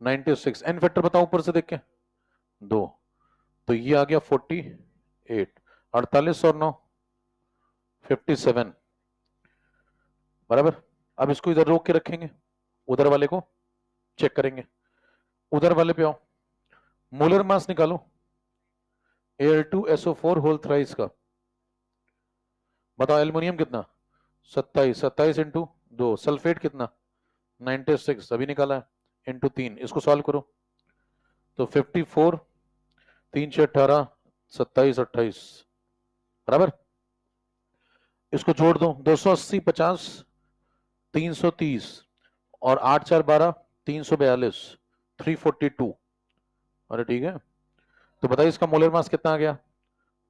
96। एन फैक्टर बताओ ऊपर से देख के 2, तो ये आ गया 48, 48 और 9 57 बराबर। अब इसको इधर रोक के रखेंगे, उधर वाले को चेक करेंगे। उधर वाले पे आओ, मोलर मास निकालो Al2SO4 होल थ्राइस का। बताओ एल्युमिनियम कितना 27, 27 इंटू 2, सल्फेट कितना 96 अभी निकाला है, इंटू 3, इसको सॉल्व करो तो 54, 3 6 18, 27 28 बराबर। इसको जोड़ दो 280 50 330 और 8 4 12 342 342। अरे ठीक है, तो बताइए इसका मोलर मास कितना आ गया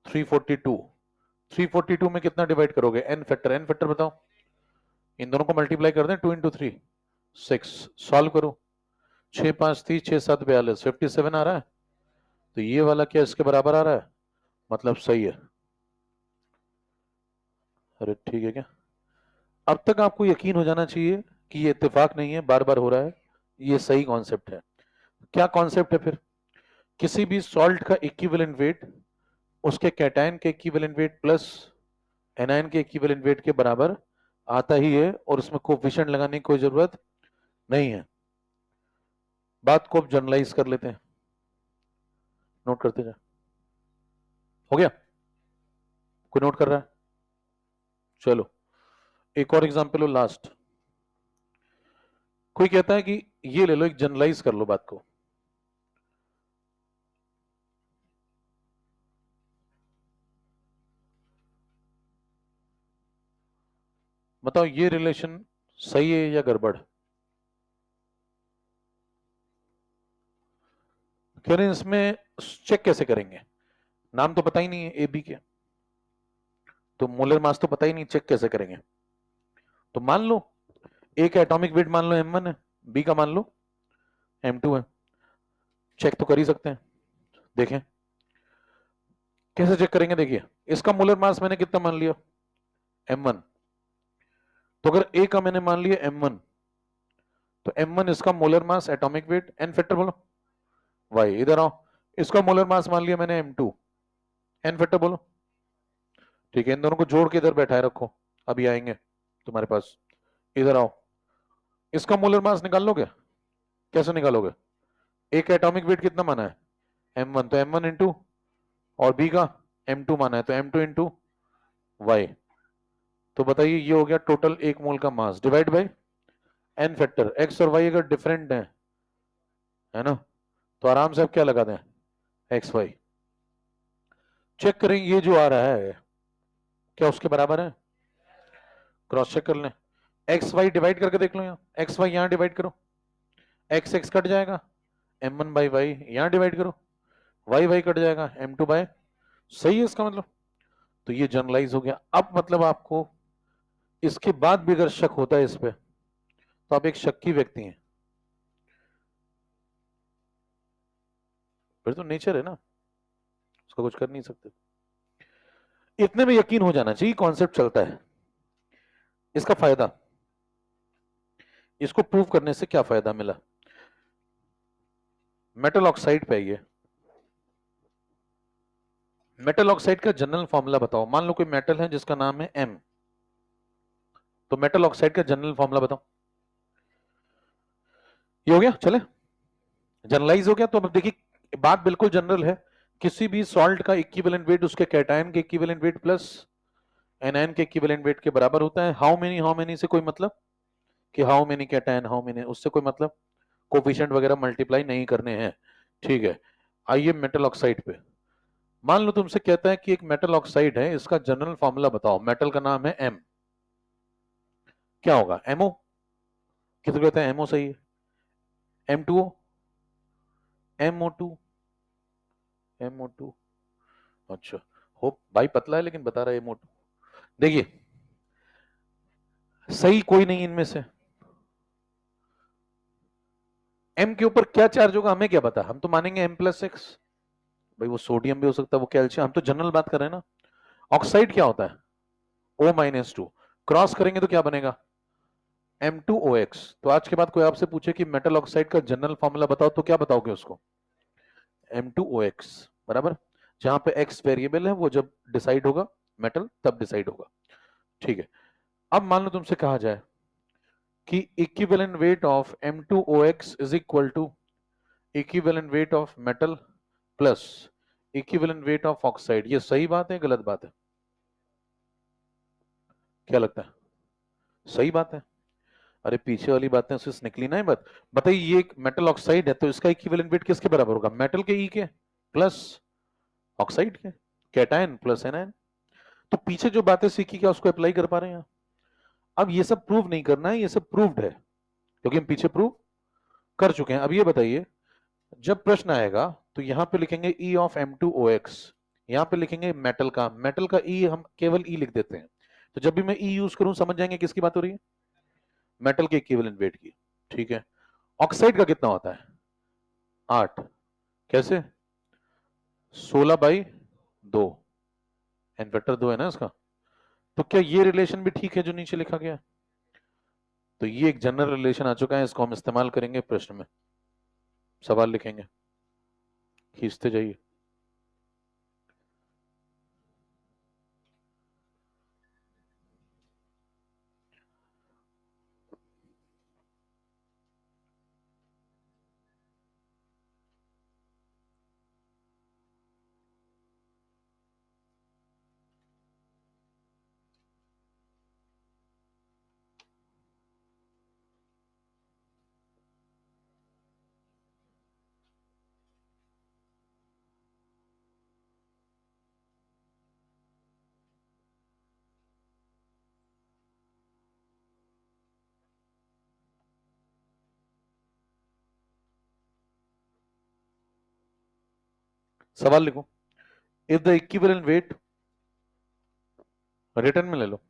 342। 342 में कितना डिवाइड करोगे, एन फैक्टर, एन फैक्टर बताओ। इन दोनों को मल्टीप्लाई कर दें, 2 इंटू 3 6, सॉल्व करो 6 5 30 6 7 42 57 आ रहा है। तो ये वाला क्या इसके बराबर आ रहा है, मतलब सही है। अरे ठीक है क्या, अब तक आपको यकीन हो जाना चाहिए कि ये इत्तेफाक नहीं है, बार बार हो रहा है, ये सही कॉन्सेप्ट है। क्या कॉन्सेप्ट है फिर, किसी भी सॉल्ट का इक्विवेलेंट वेट उसके कैटायन के इक्विवेलेंट वेट प्लस एनायन के इक्विवेलेंट वेट के बराबर आता ही है, और उसमें कोफिशिएंट लगाने की कोई जरूरत नहीं है। बात को अब जनरलाइज कर लेते हैं, नोट करते जाए। हो गया, कोई नोट कर रहा है? चलो एक और एग्जांपल लो लास्ट। कोई कहता है कि ये ले लो, एक जनरलाइज कर लो बात को। बताओ ये रिलेशन सही है या गड़बड़। कह रहे हैं इसमें चेक कैसे करेंगे, नाम तो पता ही नहीं है ए बी के, तो मोलर मास तो पता ही नहीं, चेक कैसे करेंगे। तो मान लो ए का एटॉमिक वेट मान लो m1 है, बी का मान लो m2 है, चेक तो कर ही सकते हैं। देखें कैसे चेक करेंगे। देखिए इसका मोलर मास मैंने कितना मान लिया m1, तो अगर ए का मैंने मान लिया m1, तो m1 इसका molar mass atomic weight N factor बोलो y, इधर आओ, इसका मोलर मास मान लिया मैंने m2, एन फैक्टर बोलो। ठीक है, इन दोनों को जोड़ के इधर बैठाए रखो, अभी आएंगे तुम्हारे पास। इधर आओ, इसका मोलर मास निकाल लोगे, कैसे निकालोगे, एक एटॉमिक वेट कितना माना है m1, तो m1 इंटू, और बी का m2 माना है तो m2 इंटू वाई। तो बताइए ये हो गया टोटल एक मोल का mass divide by N factor. X और वाई अगर डिफरेंट है ना, तो आराम से आप क्या लगा दें एक्स वाई। चेक करें ये जो आ रहा है क्या उसके बराबर है, क्रॉस चेक कर लें। एक्स वाई डिवाइड करके देख लो, यहाँ एक्स वाई यहाँ डिवाइड करो, एक्स एक्स कट जाएगा, m1 बाई वाई यहाँ डिवाइड करो, वाई वाई कट जाएगा, m2 बाय, सही है इसका मतलब। तो ये जनरलाइज हो गया। अब मतलब आपको इसके बाद भी अगर शक होता है इस पे, तो आप एक शक्की व्यक्ति हैं, फिर तो नेचर है ना, उसका कुछ कर नहीं सकते। इतने में यकीन हो जाना चाहिए कॉन्सेप्ट चलता है। इसका फायदा, इसको प्रूव करने से क्या फायदा मिला, मेटल ऑक्साइड पे आइए। मेटल ऑक्साइड का जनरल फॉर्मूला बताओ। मान लो कोई मेटल है जिसका नाम है एम, तो मेटल ऑक्साइड का जनरल फॉर्मूला बताओ। ये हो गया, चले जनरलाइज हो गया। तो अब देखिए बात बिल्कुल जनरल है, किसी भी सॉल्ट का इक्विवेलेंट वेट उसके कैटायन के इक्विवेलेंट वेट प्लस एनायन के इक्विवेलेंट वेट के बराबर होता है। हाउ मेनी से कोई मतलब कि how many cation how many, उससे कोई मतलब, कोफिशिएंट वगैरह मल्टीप्लाई नहीं करने हैं। ठीक है, आइए मेटल ऑक्साइड पे। मान लो तुमसे कहता है कि एक मेटल ऑक्साइड है, इसका जनरल फॉर्मूला बताओ। मेटल का नाम है एम, क्या होगा? एमओ। किसी कहते हैं एमओ सही है, M2O, MO2, MO2। अच्छा, हो भाई पतला है लेकिन बता रहा है MO2। देखिए सही कोई नहीं इनमें से। एम के ऊपर क्या चार्ज होगा हमें क्या पता, हम तो मानेंगे M+6। भाई वो सोडियम भी हो सकता है, वो कैल्शियम, हम तो जनरल बात कर रहे हैं ना। ऑक्साइड क्या होता है? O-2। क्रॉस करेंगे तो क्या बनेगा? M2OX। तो आज के बाद कोई आपसे पूछे कि मेटल ऑक्साइड का जनरल फॉर्मूला बताओ, तो क्या बताओगे उसको? M2OX, बराबर। जहां पे X वेरिएबल है, वो जब डिसाइड होगा मेटल तब डिसाइड होगा। ठीक है, अब मान लो तुमसे कहा जाए कि equivalent weight of M2OX is equal to equivalent weight of metal plus equivalent weight of oxide. ये सही बात है गलत बात है? क्या लगता है? सही बात है। अरे पीछे वाली बातें उससे निकली ना, बात बताइए। ये एक मेटल ऑक्साइड है तो इसका इक्विवेलेंट वेट किसके बराबर होगा? मेटल के ई के प्लस ऑक्साइड के कैटायन प्लस एनायन। तो पीछे जो बातें सीखी क्या उसको अप्लाई कर पा रहे हैं? अब ये सब प्रूव नहीं करना है, ये सब प्रूव्ड है क्योंकि हम पीछे प्रूव कर चुके हैं। अब ये बताइए, जब प्रश्न आएगा तो यहां पे लिखेंगे E ऑफ M2OX, यहां पे लिखेंगे मेटल का, मेटल का E हम केवल E लिख देते हैं। तो जब भी मैं E यूज करूं समझ जाएंगे किसकी बात हो रही है? मेटल के इक्विवेलेंट वेट की। ठीक है, ऑक्साइड का कितना होता है? 8। कैसे? 16/2, एन वेक्टर 2 है ना इसका। तो क्या ये रिलेशन भी ठीक है जो नीचे लिखा गया? तो ये एक जनरल रिलेशन आ चुका है, इसको हम इस्तेमाल करेंगे प्रश्न में। सवाल लिखेंगे, खींचते जाइए। सवाल लिखो, if the equivalent weight, return में ले लो।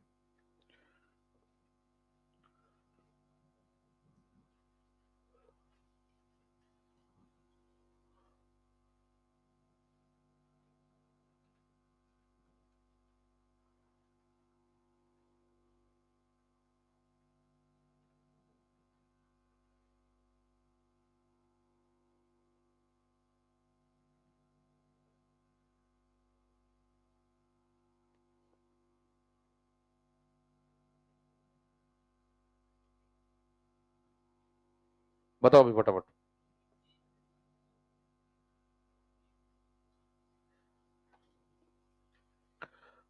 बताओ अभी फटाफट।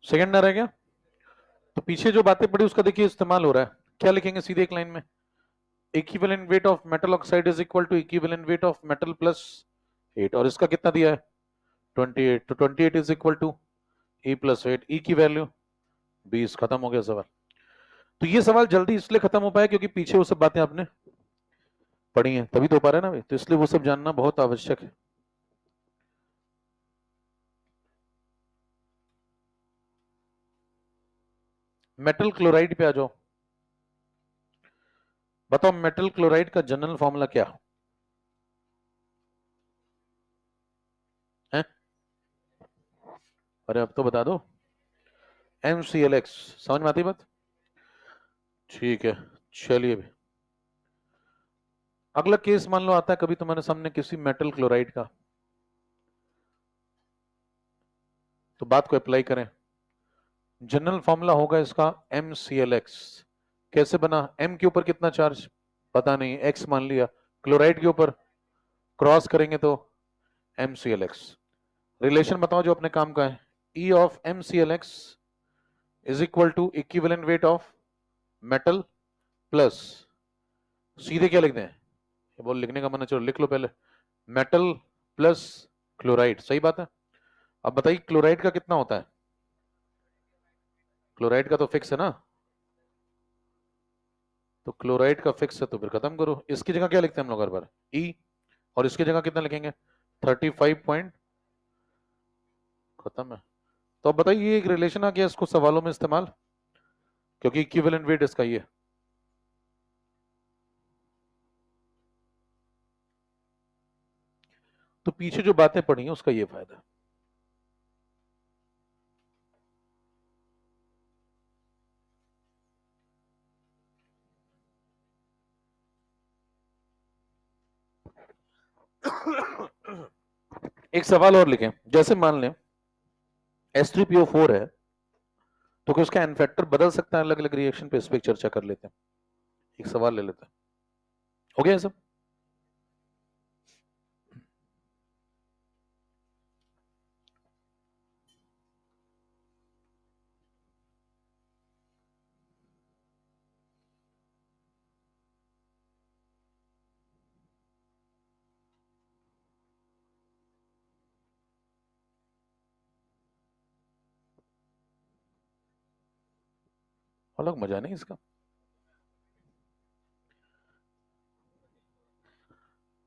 सेकंड आ रहा है क्या? तो पीछे जो बातें पड़ी उसका देखिए इस्तेमाल हो रहा है। क्या लिखेंगे सीधे एक लाइन में? Equivalent weight of metal oxide is equal to equivalent weight of metal plus 8। और इसका कितना दिया है? 28। तो 28 is equal to E plus 8। E की वैल्यू 20। खत्म हो गया सवाल। तो ये सवाल जल्दी इसलिए खत्म हो पाया क्योंकि पीछे वो सब बातें आपने पढ़ी हैं, तभी तो हो पा रहा है ना भाई। तो इसलिए वो सब जानना बहुत आवश्यक है। मेटल क्लोराइड पे आ जाओ। बताओ मेटल क्लोराइड का जनरल फॉर्मूला क्या है? अरे अब तो बता दो। MClX। समझ में आती बात? ठीक है, चलिए भी। अगला केस मान लो आता है कभी तुम्हारे सामने किसी मेटल क्लोराइड का। तो बात को अप्लाई करें, जनरल फॉर्मूला होगा इसका MClX। कैसे बना? M के ऊपर कितना चार्ज पता नहीं, X मान लिया, क्लोराइड के ऊपर क्रॉस करेंगे तो MClX। रिलेशन बताओ जो अपने काम का है, E of MClX is equal to equivalent weight of metal plus, सीधे क्या लिख दें, ये बोल लिखने का मन है, चलो लिख लो पहले, मेटल प्लस क्लोराइड। सही बात है। अब बताइए क्लोराइड का कितना होता है? क्लोराइड का तो फिक्स है ना, तो क्लोराइड का फिक्स है तो फिर खत्म करो। इसकी जगह क्या लिखते हैं हम लोग हर बार? ई। और इसकी जगह कितना लिखेंगे? 35 पॉइंट, खत्म है। तो अब बताइए ये एक रिलेशन आ गया इसको सवालों में इस्तेमाल, क्योंकि इक्विवेलेंट वेट इसका ये। तो पीछे जो बातें पढ़ी हैं उसका ये फायदा। एक सवाल और लिखें, जैसे मान लें H3PO4 है, तो क्या उसका एन फैक्टर बदल सकता है अलग अलग रिएक्शन पे? इस पे चर्चा कर लेते हैं, एक सवाल ले लेते हैं। हो गया सब? अलग मजा नहीं इसका?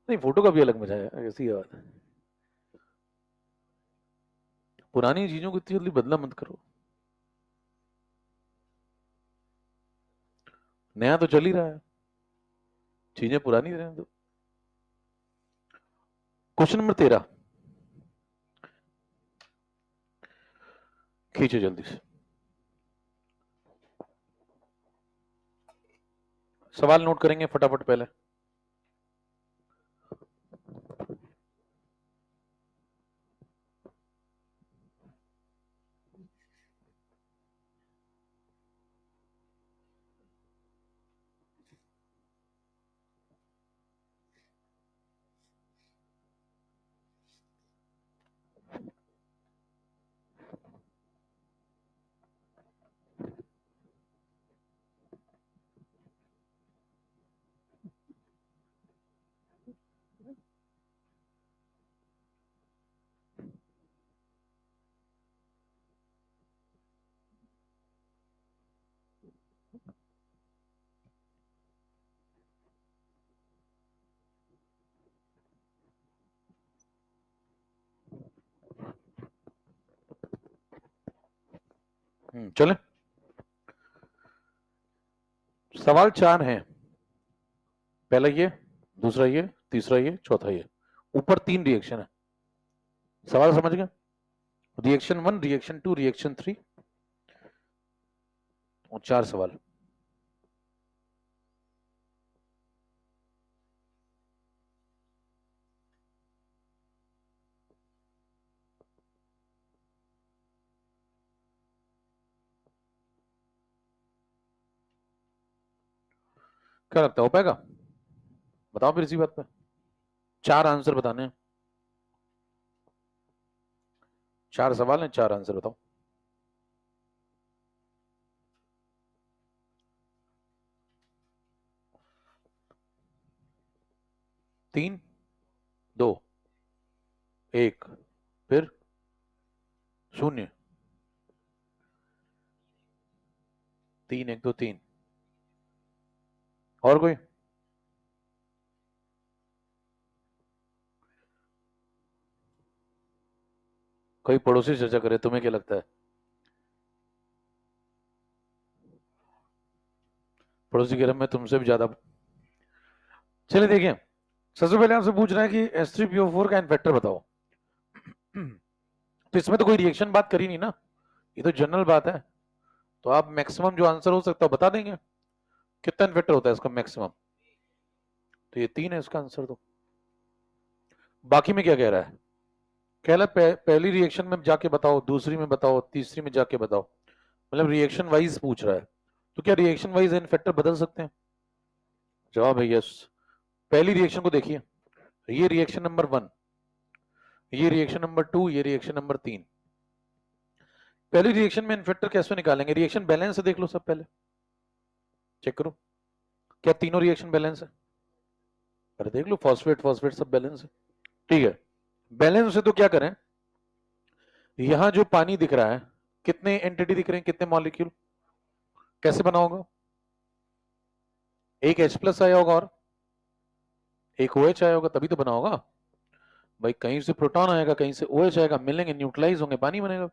नहीं, फोटो का भी अलग मजा है, ऐसी बात है। पुरानी चीजों को इतनी जल्दी बदला मत करो, नया तो चल ही रहा है, चीजें पुरानी रहने दो। क्वेश्चन नंबर 13, खींचे जल्दी से। सवाल नोट करेंगे फटाफट पहले। चले, सवाल 4 हैं, पहला ये, दूसरा ये, तीसरा ये, चौथा ये। ऊपर 3 रिएक्शन है। सवाल समझ गए? रिएक्शन 1, रिएक्शन 2, रिएक्शन 3 और 4 सवाल। क्या लगता है हो पाएगा? बताओ फिर इसी बात पे। 4 आंसर बताने हैं, 4 सवाल हैं, 4 आंसर बताओ। तीन, दो, एक, फिर शून्य, 3, 1, 2, 3। और कोई? कोई पड़ोसी चर्चा करे, तुम्हें क्या लगता है? पड़ोसी कह रहा मैं तुमसे भी ज्यादा। चलिए देखिए, सबसे पहले आपसे पूछ रहा है कि H3PO4 का इन्फेक्टर बताओ। तो इसमें तो कोई रिएक्शन बात करी नहीं ना, ये तो जनरल बात है। तो आप मैक्सिमम जो आंसर हो सकता है बता देंगे, कितना इन्फेक्टर होता है इसका मैक्सिमम? तो ये 3 है इसका आंसर। तो बाकी में क्या कह रहा है? कहला पहली रिएक्शन में जाके बताओ, दूसरी में बताओ, तीसरी में जाके बताओ, मतलब रिएक्शन वाइज पूछ रहा है। तो क्या रिएक्शन वाइज एन फैक्टर बदल सकते हैं? जवाब है यस। पहली रिएक्शन को देखिए, ये रिएक्शन नंबर 1, ये रिएक्शन नंबर 2, ये रिएक्शन नंबर 3। पहली रिएक्शन में एन फैक्टर कैसे निकालेंगे? रिएक्शन बैलेंस है, देख लो सब पहले, चेक करो क्या तीनों रिएक्शन बैलेंस है। अरे देख लो, फॉस्फेट फॉस्फेट सब बैलेंस है, ठीक है। बैलेंस है तो क्या करें, यहां जो पानी दिख रहा है, कितने एंटिटी दिख रहे हैं, कितने मॉलिक्यूल, कैसे बना होगा? एक H प्लस आया होगा और एक OH आया होगा, तभी तो बना होगा भाई। कहीं से प्रोटॉन आएगा, कहीं से OH आएगा, मिलेंगे, न्यूट्रलाइज होंगे, पानी बनेगा,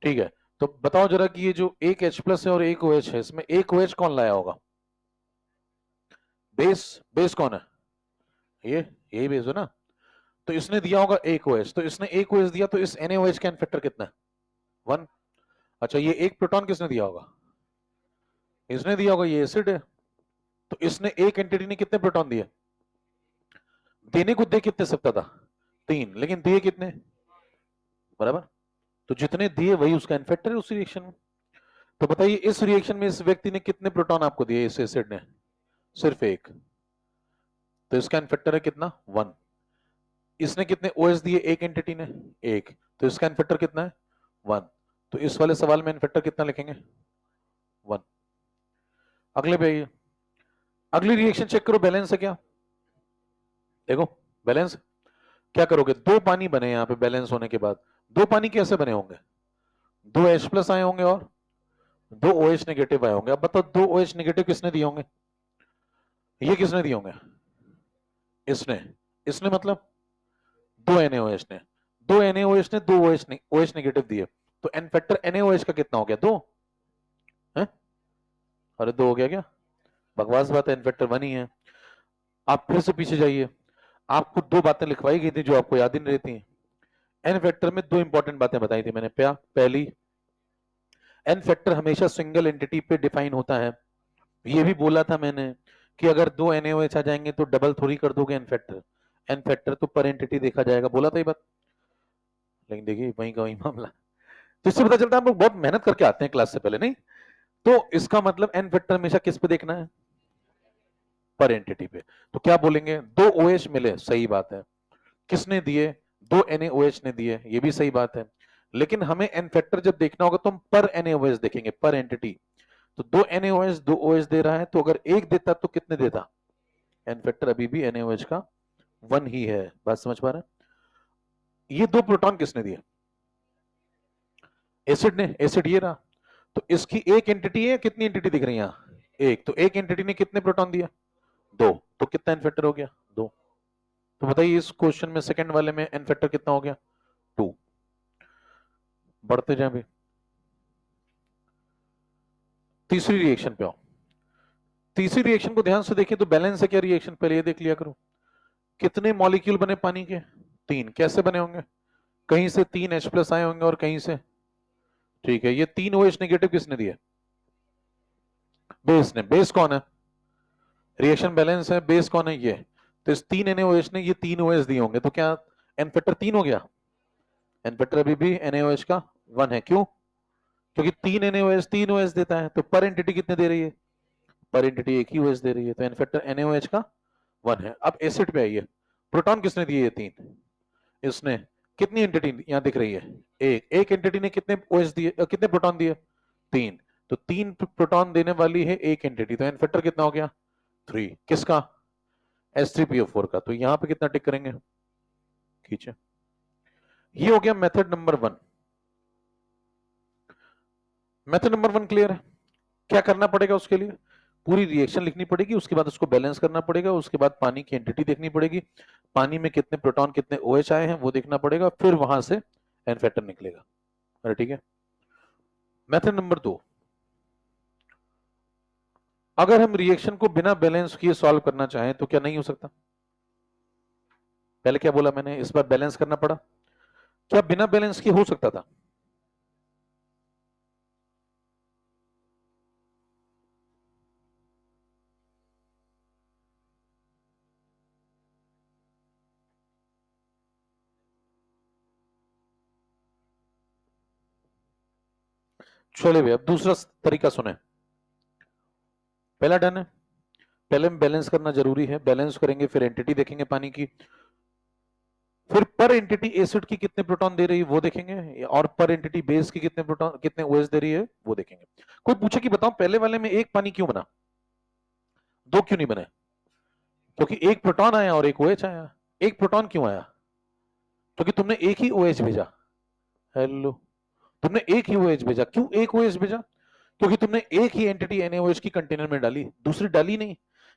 ठीक है। तो बताओ जरा कि ये जो एक H प्लस है और एक OH है, इसमें एक OH कौन लाया होगा? बेस, बेस कौन है? ये यही बेस है ना। तो इसने दिया होगा एक OH, तो इसने एक OH दिया, तो इस NaOH का फैक्टर कितना है? 1। अच्छा, ये एक प्रोटॉन किसने दिया होगा? इसने दिया होगा, ये एसिड है। तो इसने एक एंटिटी ने कितने प्रोटॉन दिए? देने को दे कितने सकता था? 3, लेकिन दिए कितने? बराबर। तो जितने दिए वही उसका इन्फेक्टर है उस रिएक्शन में। तो बताइए इस रिएक्शन में इस व्यक्ति ने कितने प्रोटॉन आपको दिए, इस एसिड ने? सिर्फ एक। तो इसका इन्फेक्टर है कितना? 1। इसने कितने OH दिए एक एंटिटी ने? एक। तो इसका इन्फेक्टर कितना है? 1। तो इस वाले सवाल में इन्फेक्टर कितना लिखेंगे? 1। अगले पे आइए, अगली रिएक्शन चेक करो, बैलेंस है क्या? देखो बैलेंस। क्या करोगे, दो पानी बने यहां पे बैलेंस होने के बाद। दो पानी कैसे बने होंगे? दो H प्लस आए होंगे और दो OH नेगेटिव आए होंगे। अब बताओ दो OH नेगेटिव किसने दिए होंगे? ये किसने दिए होंगे? इसने। इसने मतलब दो NaOH ने, दो NaOH ने दो OH नेगेटिव दिए। तो एन फैक्टर NaOH का कितना हो गया? दो है? अरे दो हो गया क्या? बकवास बात है, एन फैक्टर 1 ही है। आप फिर से पीछे जाइए, आपको दो बातें लिखवाई गई थी जो आपको याद ही नहीं रहती। एन फैक्टर में दो इंपॉर्टेंट बातें बताई थी मैंने। पहली, एन फैक्टर हमेशा सिंगल एंटिटी पे डिफाइन होता है। ये भी बोला था मैंने कि अगर दो NaOH आ जाएंगे तो डबल थोड़ी कर दोगे एन फैक्टर। एन फैक्टर तो पर एंटिटी देखा जाएगा, बोला था ये बात। लेकिन देखिए वहीं का वहीं मामला। तो इससे पता चलता है हम लोग बहुत मेहनत करके आते हैं क्लास से पहले, नहीं? तो इसका मतलब एन फैक्टर हमेशा किस पे देखना है? पर एंटिटी पे। तो क्या बोलेंगे, दो OH मिले, सही बात है। किसने दिए? दो NaOH ने दिए, ये भी सही बात है। लेकिन हमें एन फैक्टर जब देखना होगा तो हम पर NaOH देखेंगे, पर एंटिटी। तो दो NaOH दो OH दे रहा है, तो अगर एक देता तो कितने देता? एन फैक्टर अभी भी NaOH का 1 ही है। बात समझ पा रहे हैं? ये दो प्रोटॉन किसने दिए? एसिड ने। एसिड ये रहा। तो इसकी एक एंटिटी है, कितनी एंटिटी दिख रही है यहां? एक। तो एक एंटिटी ने कितने प्रोटॉन दिया? दो। तो कितना एन फैक्टर हो गया? दो। तो बताइए इस क्वेश्चन में सेकंड वाले में एन फैक्टर कितना हो गया? 2। बढ़ते जाए भी, तीसरी रिएक्शन पे आओ। तीसरी रिएक्शन को ध्यान से देखिए तो बैलेंस है क्या रिएक्शन, पहले ये देख लिया करो। कितने मॉलिक्यूल बने पानी के? 3। कैसे बने होंगे? कहीं से 3 H प्लस आए होंगे और कहीं से, ठीक है। ये 3 OH नेगेटिव किसने दिए? बेस ने। बेस कौन है? रिएक्शन बैलेंस है, बेस कौन है? ये। तो इस 3 NaOH ने ये 3 OH दिए होंगे, तो क्या एन फैक्टर 3 हो गया? एन फैक्टर अभी भी NaOH का 1 है। क्यों? क्योंकि 3 NaOH 3 OH देता है, तो पर एंटिटी कितने दे रही है? पर एंटिटी एक ही OH दे रही है, तो एन फैक्टर NaOH का 1 है। अब एसिड पे आइए, प्रोटॉन किसने दिए? ये 3। इसने। कितनी एंटिटी यहां दिख रही है? एक। एक एंटिटी ने कितने OH दिए, कितने प्रोटॉन दिए? 3। तो 3 प्रोटॉन देने वाली है एक एंटिटी, तो एन फैक्टर कितना हो गया? 3। किसका? H3PO4 का। तो यहां पे कितना टिक करेंगे? खींचे। ये हो गया method number 1। Method number 1 clear है? क्या करना पड़ेगा उसके लिए? पूरी रिएक्शन लिखनी पड़ेगी, उसके बाद उसको बैलेंस करना पड़ेगा, उसके बाद पानी की एंटिटी देखनी पड़ेगी, पानी में कितने प्रोटॉन कितने OH आए हैं वो देखना पड़ेगा, फिर वहां से एन फैक्टर निकलेगा। अरे ठीक है। मेथड नंबर 2, अगर हम रिएक्शन को बिना बैलेंस किए सॉल्व करना चाहें तो क्या नहीं हो सकता? पहले क्या बोला मैंने, इस बार बैलेंस करना पड़ा। क्या बिना बैलेंस किए हो सकता था? चलिए भैया दूसरा तरीका सुने। पहला डन है, पहले में बैलेंस करना जरूरी है, बैलेंस करेंगे फिर एंटिटी देखेंगे पानी की, फिर पर एंटिटी एसिड की कितने प्रोटॉन दे रही है वो देखेंगे, और पर एंटिटी बेस की कितने प्रोटॉन कितने ओएच दे रही है वो देखेंगे। कोई पूछे कि बताओ पहले वाले में एक पानी क्यों बना, दो क्यों नहीं बने? क्योंकि एक प्रोटॉन आया और एक ओएच आया। एक प्रोटॉन क्यों आया? क्योंकि तुमने एक ही ओएच भेजा। हेलो, तुमने एक ही ओएच भेजा। क्यों एक ओएच भेजा? क्योंकि तुमने एक ही एंटिटी NaOH की कंटेनर में डाली, दूसरी डाली नहीं।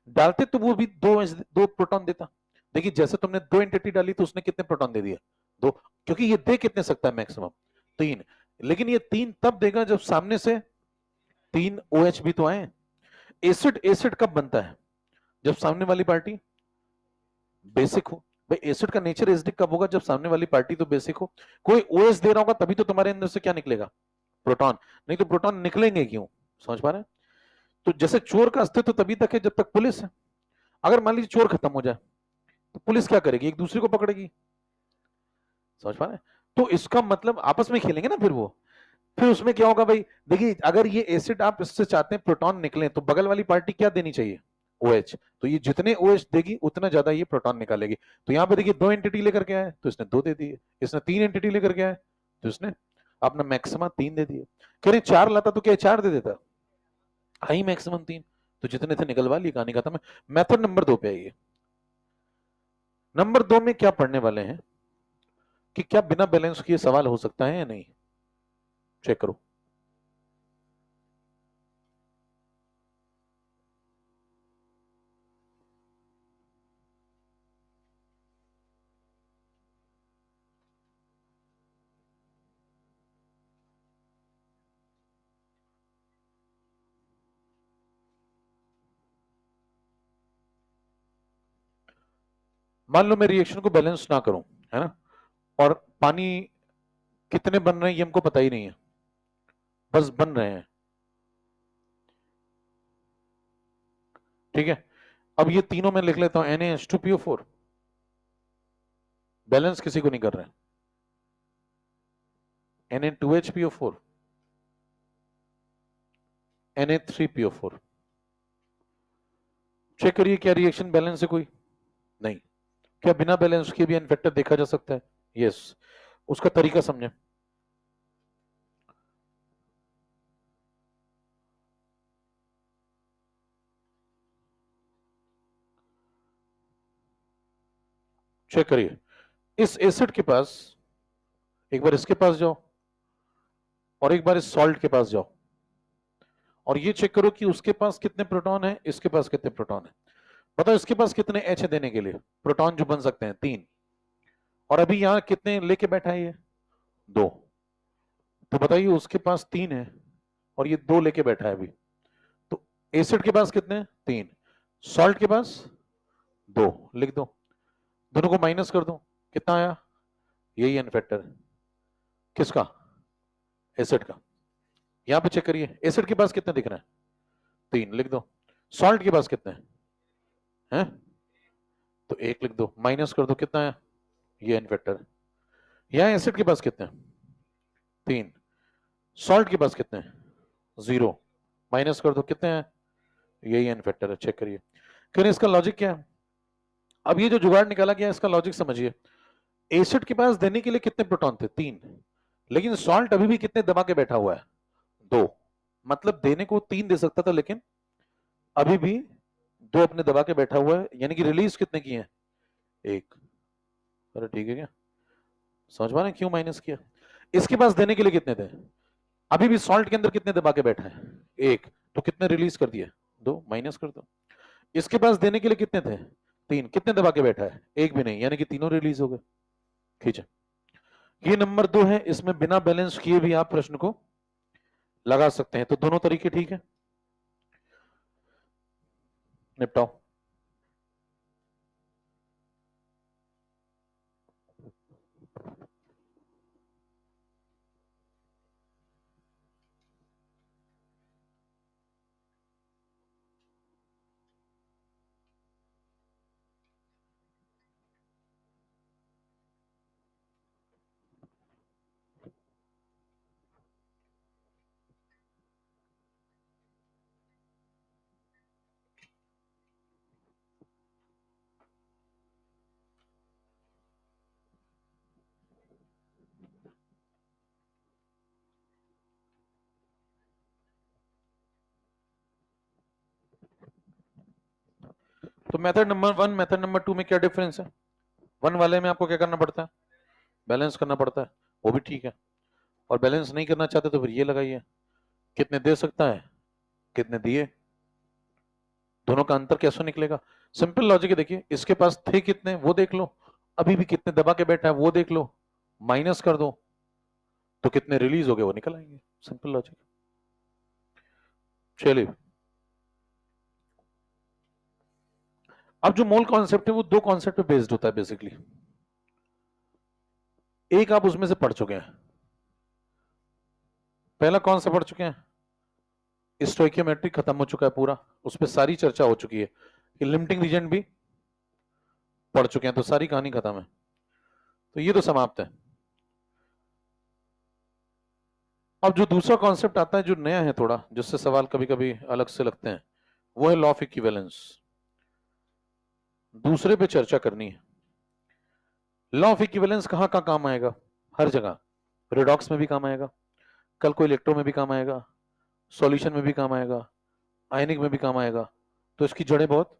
डालते तो वो भी दो प्रोटॉन देता। देखिए जैसे तुमने दो एंटिटी डाली तो उसने कितने प्रोटॉन दे दिए? दो। क्योंकि ये दे कितने सकता है मैक्सिमम? तीन। लेकिन ये तीन तब देगा जब सामने से तीन OH भी तो आए। एसिड एसिड कब बनता है? जब सामने वाली पार्टी बेसिक हो। भाई एसिड का नेचर एसिडिक कब होगा? जब सामने वाली पार्टी तो बेसिक हो। कोई OH दे रहा होगा तभी तो तुम्हारे अंदर से क्या निकलेगा? प्रोटॉन। नहीं तो प्रोटॉन निकलेंगे क्यों? समझ पा रहे हैं? तो जैसे चोर का अस्तित्व तभी तक है जब तक पुलिस है। अगर मान लीजिए चोर खत्म हो जाए तो पुलिस क्या करेगी? एक दूसरे को पकड़ेगी। समझ पा रहे हैं? तो इसका मतलब आपस में खेलेंगे ना फिर वो। फिर उसमें क्या होगा भाई? देखिए अगर ये एसिड आप इससे चाहते हैं प्रोटॉन निकले तो बगल वाली पार्टी क्या देनी चाहिए? OH। तो ये जितने OH देगी उतना ज्यादा ये प्रोटॉन निकालेगी। तो यहां पे देखिए दो एंटिटी लेकर के आए तो इसने दो दे दिए, इसने तीन एंटिटी लेकर के आए तो इसने अपना मैक्सिमम तीन दे दिए। कह रहे चार लाता तो क्या चार दे देता? आई मैक्सिमम तीन। तो जितने थे निकलवा लिए, कहानी खत्म है। मेथड नंबर 2 पे आइए। नंबर 2 में क्या पढ़ने वाले हैं कि क्या बिना बैलेंस किए सवाल हो सकता है या नहीं? चेक करो। मान लो मैं रिएक्शन को बैलेंस ना करूं, है ना, और पानी कितने बन रहे हैं ये हमको पता ही नहीं है, बस बन रहे हैं। ठीक है, अब ये तीनों में लिख लेता हूं NaH2PO4। बैलेंस किसी को नहीं कर रहे हैं। Na2HPO4, Na3PO4। चेक करिए क्या रिएक्शन बैलेंस है कोई? नहीं। क्या बिना बैलेंस के भी एन फैक्टर देखा जा सकता है? यस। उसका तरीका समझे। चेक करिए, इस एसिड के पास एक बार इसके पास जाओ और एक बार इस सॉल्ट के पास जाओ, और ये चेक करो कि उसके पास कितने प्रोटॉन है, इसके पास कितने प्रोटॉन है। बताओ इसके पास कितने H है देने के लिए? प्रोटॉन जो बन सकते हैं तीन। और अभी यहां कितने लेके बैठा है ये? दो। तो बताइए उसके पास तीन है और ये दो लेके बैठा है अभी। तो एसिड के पास कितने? तीन। सॉल्ट के पास दो। लिख दो, दोनों को माइनस कर दो, कितना आया? यही एन फैक्टर है। किसका? एसिड का। यहां पे चेक करिए एसिड के पास कितने दिख रहे हैं? तीन। लिख दो। सॉल्ट के पास कितने हैं? तो एक लिख दो, माइनस कर दो, कितना है? ये एन फैक्टर है। यहाँ एसिड के पास कितने हैं? तीन। सॉल्ट के पास कितने हैं? जीरो। माइनस कर दो, कितने हैं? यही एन फैक्टर है। चेक करिए। फिर इसका लॉजिक क्या है? अब ये जो जुगाड़ निकाला गया इसका लॉजिक समझिए। एसिड के पास देने के लिए कितने प्रोटॉन थे? तीन। लेकिन सॉल्ट अभी भी कितने दबा के बैठा हुआ है? दो। मतलब देने को तीन दे सकता था लेकिन अभी भी दो अपने दबा के बैठा हुआ है, यानी कि रिलीज कितने किए हैं? एक। अरे ठीक है क्या? समझ पा रहे हैं क्यों माइनस किया? इसके पास देने के लिए कितने थे? अभी भी सॉल्ट के अंदर कितने दबा के बैठा है? एक। तो कितने रिलीज कर दिए? दो। माइनस कर दो। इसके पास देने के लिए कितने थे? तीन। कितने दबा के बैठा है? एक भी नहीं, यानी कि तीनों रिलीज हो गए। खींचे। ये नंबर 2 है, इसमें बिना बैलेंस किए भी आप प्रश्न को लगा सकते हैं। तो दोनों तरीके ठीक है, निपटाओ। तो मेथड नंबर 1 मेथड नंबर 2 में क्या डिफरेंस है? 1 वाले में आपको क्या करना पड़ता है? बैलेंस करना पड़ता है, वो भी ठीक है। और बैलेंस नहीं करना चाहते तो फिर ये लगाइए, कितने दे सकता है, कितने दिए, दोनों का अंतर कैसे निकलेगा? सिंपल लॉजिक है। देखिए इसके पास थे कितने वो देख लो, अभी भी कितने दबा के बैठा है वो देख लो, माइनस कर दो तो कितने रिलीज हो गए वो निकल आएंगे। Simple logic. चलिए, अब जो मोल कॉन्सेप्ट है वो दो कॉन्सेप्ट पे बेस्ड होता है बेसिकली। एक आप उसमें से पढ़ चुके हैं, पहला कौन सा पढ़ चुके हैं? स्टोइकियोमेट्री खत्म हो चुका है पूरा, उस पर सारी चर्चा हो चुकी है। लिमिटिंग रीजन भी पढ़ चुके हैं, तो सारी कहानी खत्म है, तो ये तो समाप्त है। अब जो दूसरा कॉन्सेप्ट आता है जो नया है थोड़ा, जिससे सवाल कभी कभी अलग से लगते हैं, वो है लॉ ऑफ इक्विवेलेंस। दूसरे पे चर्चा करनी है। लॉ ऑफ इक्विवेलेंस कहां कहां काम आएगा? हर जगह। रिडॉक्स में भी काम आएगा, कल को इलेक्ट्रो में भी काम आएगा, सॉल्यूशन में भी काम आएगा, आयनिक में भी काम आएगा। तो इसकी जड़ें बहुत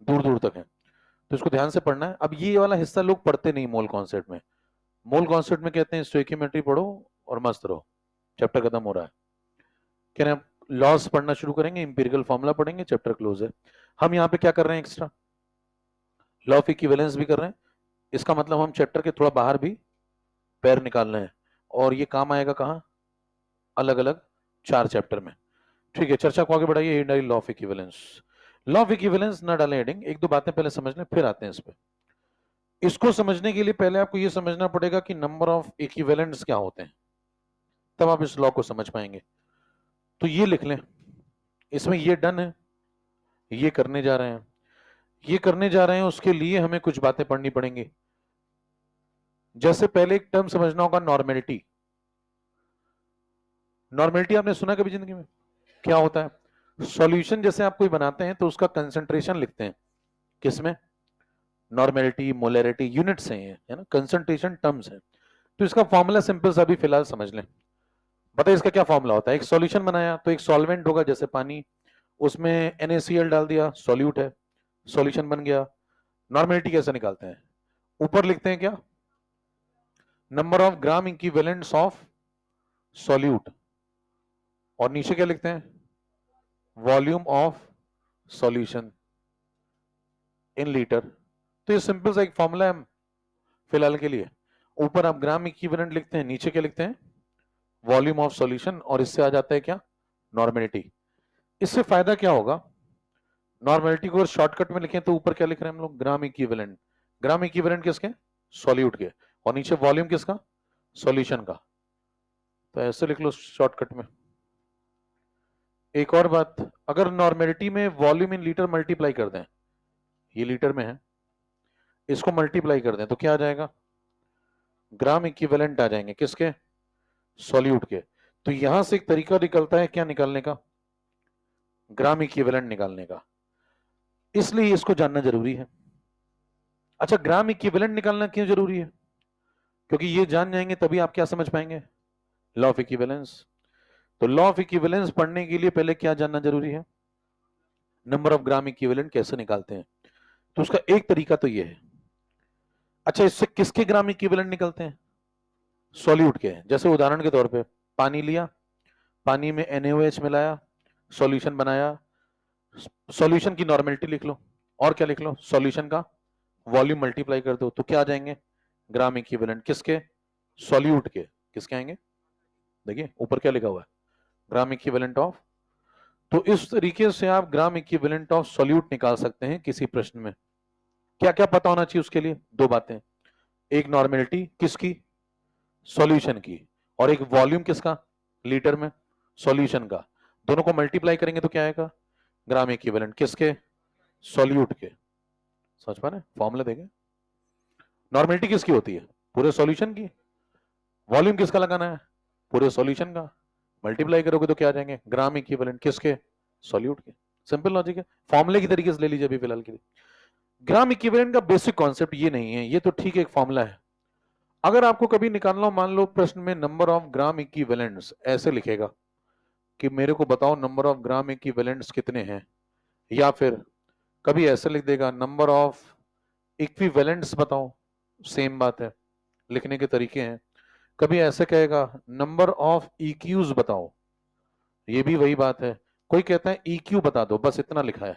दूर दूर तक हैं, तो इसको ध्यान से पढ़ना है। अब ये वाला हिस्सा लोग पढ़ते नहीं मोल कॉन्सेप्ट में। मोल कॉन्सेप्ट में कहते हैं स्टोइकियोमेट्री पढ़ो और मस्त रहो, चैप्टर खत्म हो रहा है। कह रहे हैं लॉस पढ़ना शुरू करेंगे, इंपीरिकल फॉर्मूला पढ़ेंगे, चैप्टर क्लोज है। हम यहाँ पे क्या कर रहे हैं एक्स्ट्रा? लॉ ऑफ इक्विवेलेंस भी कर रहे हैं। इसका मतलब हम चैप्टर के थोड़ा बाहर भी पैर निकाल रहे हैं, और ये काम आएगा कहाँ? अलग अलग 4 चैप्टर में। ठीक है, चर्चा को आगे बढ़ाइए। Law of equivalence. Law of equivalence न डालें हेडिंग, एक दो बातें पहले समझ लें फिर आते हैं इस पे। इसको समझने के लिए पहले आपको ये समझना पड़ेगा कि नंबर ऑफ इक्विवेलेंट्स क्या होते हैं, तब आप इस लॉ को समझ पाएंगे। तो ये लिख लें, इसमें ये डन है, ये करने जा रहे हैं, ये करने जा रहे हैं, उसके लिए हमें कुछ बातें पढ़नी पड़ेंगी। जैसे पहले एक टर्म समझना होगा, नॉर्मेलिटी। नॉर्मेलिटी आपने सुना कभी जिंदगी में? क्या होता है? सॉल्यूशन जैसे आप कोई बनाते हैं तो उसका कंसंट्रेशन लिखते हैं, किसमें? नॉर्मेलिटी, मोलैरिटी, यूनिट्स हैं ये, है ना, कंसंट्रेशन टर्म्स हैं। तो इसका फॉर्मूला सिंपल सा भी फिलहाल समझ लें। बताइए इसका क्या फॉर्मूला होता है? एक सॉल्यूशन बनाया तो एक सॉल्वेंट होगा जैसे पानी, उसमें NaCl डाल दिया, सॉल्यूट है, सॉल्यूशन बन गया। नॉर्मेलिटी कैसे निकालते हैं? ऊपर लिखते हैं क्या? Number of gram equivalents of solute, और नीचे क्या लिखते हैं? Volume of solution in litre. तो ये सिंपल सा एक फॉर्मूला है फिलहाल के लिए। ऊपर आप ग्राम इक्विवेलेंट लिखते हैं, नीचे क्या लिखते हैं? वॉल्यूम ऑफ सॉल्यूशन, और इससे आ जाता है क्या? नॉर्मेलिटी। इससे फायदा क्या होगा? नॉर्मेलिटी को शॉर्टकट में लिखें तो ऊपर क्या लिख रहे हैं हम लोग? Gram equivalent. ग्राम इक्विवेलेंट किसके? सॉल्यूट के। और नीचे वॉल्यूम किसका? सॉल्यूशन का। तो ऐसे लिख लो शॉर्टकट में। एक और बात, अगर नॉर्मेलिटी में वॉल्यूम इन लीटर मल्टीप्लाई कर दें, ये लीटर में है, इसको मल्टीप्लाई कर दें तो क्या आ जाएगा? ग्राम इक्विवेलेंट आ जाएंगे, किसके? सॉल्यूट के। तो यहां से एक तरीका निकलता है क्या निकालने का? ग्राम इक्विवेलेंट निकालने का। इसलिए इसको जानना जरूरी है। अच्छा, ग्राम इक्विवेलेंट निकालना क्यों जरूरी है? क्योंकि ये जान जाएंगे तभी आप क्या समझ पाएंगे? Law of equivalence. तो लॉ ऑफ इक्विवेलेंस पढ़ने के लिए पहले क्या जानना जरूरी है? नंबर ऑफ ग्राम इक्विवेलेंट कैसे निकालते हैं। तो उसका एक तरीका तो ये है। अच्छा, इससे किसके ग्राम इक्विवेलेंट निकलते हैं? सॉल्यूट के। जैसे उदाहरण के तौर पे पानी लिया, पानी में NaOH मिलाया, सॉल्यूशन बनाया, सॉल्यूशन की नॉर्मेलिटी लिख लो, और क्या लिख लो? सॉल्यूशन का वॉल्यूम मल्टीप्लाई कर दो, तो क्या आ जाएंगे? Gram equivalent. किसके? सॉल्यूट के। किसके आएंगे? देखिए ऊपर क्या लिखा हुआ है? Gram equivalent of. तो इस तरीके से आप ग्राम इक्विवेलेंट ऑफ सॉल्यूट निकाल सकते हैं किसी प्रश्न में। क्या क्या पता होना चाहिए उसके लिए? दो बातें, एक नॉर्मेलिटी किसकी? सॉल्यूशन की, और एक वॉल्यूम किसका? लीटर में, सॉल्यूशन का। दोनों को मल्टीप्लाई करेंगे तो क्या आएगा? Gram equivalent. किसके? सॉल्यूट के। समझ पा रहे? फॉर्मूला देखें। नॉर्मेलिटी किसकी होती है? पूरे सॉल्यूशन की। वॉल्यूम किसका लगाना है? पूरे सॉल्यूशन का। मल्टीप्लाई करोगे तो क्या आ जाएंगे? Gram equivalent. किसके? सॉल्यूट के। सिंपल लॉजिक है, फॉर्मूले की तरीके से ले लीजिए अभी फिलहाल के लिए। ग्राम इक्विवेलेंट का बेसिक कॉन्सेप्ट ये नहीं है, ये तो ठीक है एक फॉर्मूला है। अगर आपको कभी निकालना हो, मान लो प्रश्न में नंबर ऑफ ग्राम इक्विवेलेंट्स ऐसे लिखेगा कि मेरे को बताओ नंबर ऑफ ग्राम इक्विवेलेंट्स कितने हैं, या फिर कभी ऐसे लिख देगा नंबर ऑफ इक्विवेलेंट्स बताओ, सेम बात है, लिखने के तरीके हैं। कभी ऐसे कहेगा नंबर ऑफ EQs बताओ, ये भी वही बात है। कोई कहता है EQ बता दो, बस इतना लिखा है,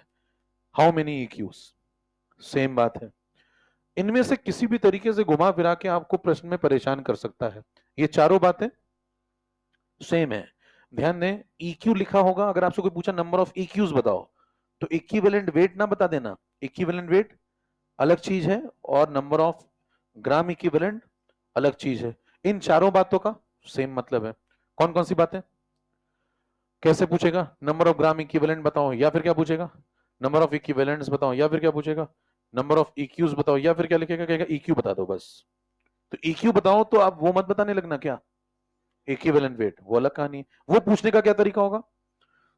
हाउ मेनी EQs, सेम बात है। इनमें से किसी भी तरीके से घुमा फिरा के आपको प्रश्न में परेशान कर सकता है। ये चारों बातें सेम है, ध्यान दें। EQ लिखा होगा, अगर आपसे कोई पूछा नंबर ऑफ EQs बताओ, तो इक्विवेलेंट वेट ना बता देना, इक्विवेलेंट वेट अलग चीज है और नंबर ऑफ ग्राम इक्विवेलेंट अलग चीज है। इन चारों बातों का सेम मतलब है। कौन कौन सी बातें? कैसे पूछेगा? नंबर ऑफ ग्राम इक्विवेलेंट बताओ, या फिर क्या पूछेगा? नंबर ऑफ इक्विवेलेंट्स बताओ, या फिर क्या पूछेगा? नंबर ऑफ EQs बताओ, या फिर क्या लिखेगा? कहेगा EQ बता दो बस। तो EQ बताओ तो आप वो मत बताने लगना क्या इक्विवेलेंट वेट, वो अलग कहानी है। वो पूछने का क्या तरीका होगा?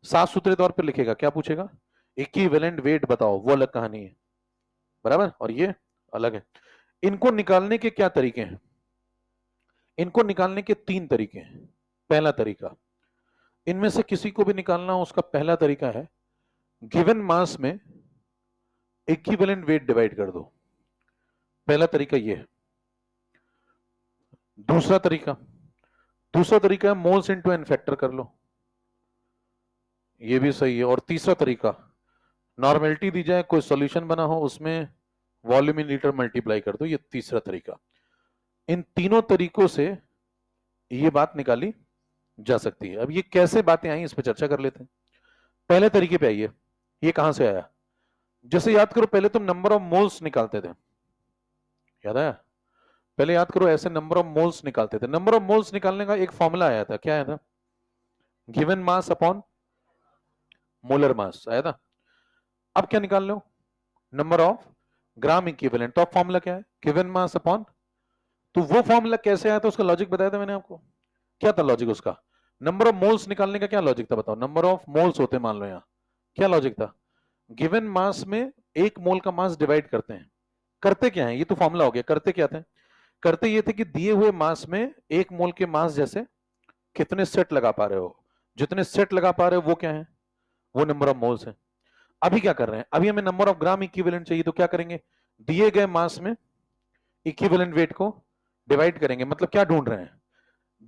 साफ सुथरे तौर पर लिखेगा, क्या पूछेगा? इक्विवेलेंट वेट बताओ, वो अलग कहानी है, बराबर, और ये अलग है। इनको निकालने के क्या तरीके हैं? इनको निकालने के 3 तरीके हैं। पहला तरीका, इनमें से किसी को भी निकालना हो, उसका पहला तरीका है गिवन मास में इक्विवेलेंट वेट डिवाइड कर दो। पहला तरीका ये है। दूसरा तरीका है मोल्स इनटू एन फैक्टर कर लो, ये भी सही है। और तीसरा तरीका, नॉर्मेलिटी दी जाए, कोई सॉल्यूशन बना हो, उसमें वॉल्यूम इन लीटर मल्टीप्लाई कर दो, ये तीसरा तरीका। इन तीनों तरीकों से ये बात निकाली जा सकती है। अब ये कैसे बातें आई, इस पर चर्चा कर लेते हैं। पहले तरीके पे आइए, ये कहां से आया? जैसे याद करो, पहले तुम नंबर ऑफ मोल्स निकालते थे, याद आया? पहले याद करो, ऐसे नंबर ऑफ मोल्स निकालते थे। नंबर ऑफ मोल्स निकालने का एक फॉर्मूला आया था, क्या आया था? Given mass upon molar mass आया था। अब क्या निकाल लो? Number of gram equivalent. तो अब फॉर्मूला क्या है? Given mass upon. तो वो फॉर्मूला कैसे आया था, उसका लॉजिक बताया था मैंने आपको। क्या था लॉजिक उसका? नंबर ऑफ मोल्स निकालने का क्या लॉजिक था, बताओ? नंबर ऑफ मोल्स होते मान लो यहां, क्या लॉजिक था? गिवन मास में एक मोल का मास डिवाइड करते हैं। करते क्या है, ये तो फॉर्मूला हो गया। करते क्या थे? करते ये थे कि दिए हुए मास में एक मोल के मास जैसे कितने सेट लगा पा रहे हो, जितने सेट लगा पा रहे हो वो क्या है? वो नंबर ऑफ मोल्स है। अभी क्या कर रहे हैं? अभी हमें नंबर ऑफ ग्राम इक्विवेलेंट चाहिए, तो क्या करेंगे? दिए गए मास में इक्विवेलेंट वेट को डिवाइड करेंगे। मतलब क्या ढूंढ रहे हैं?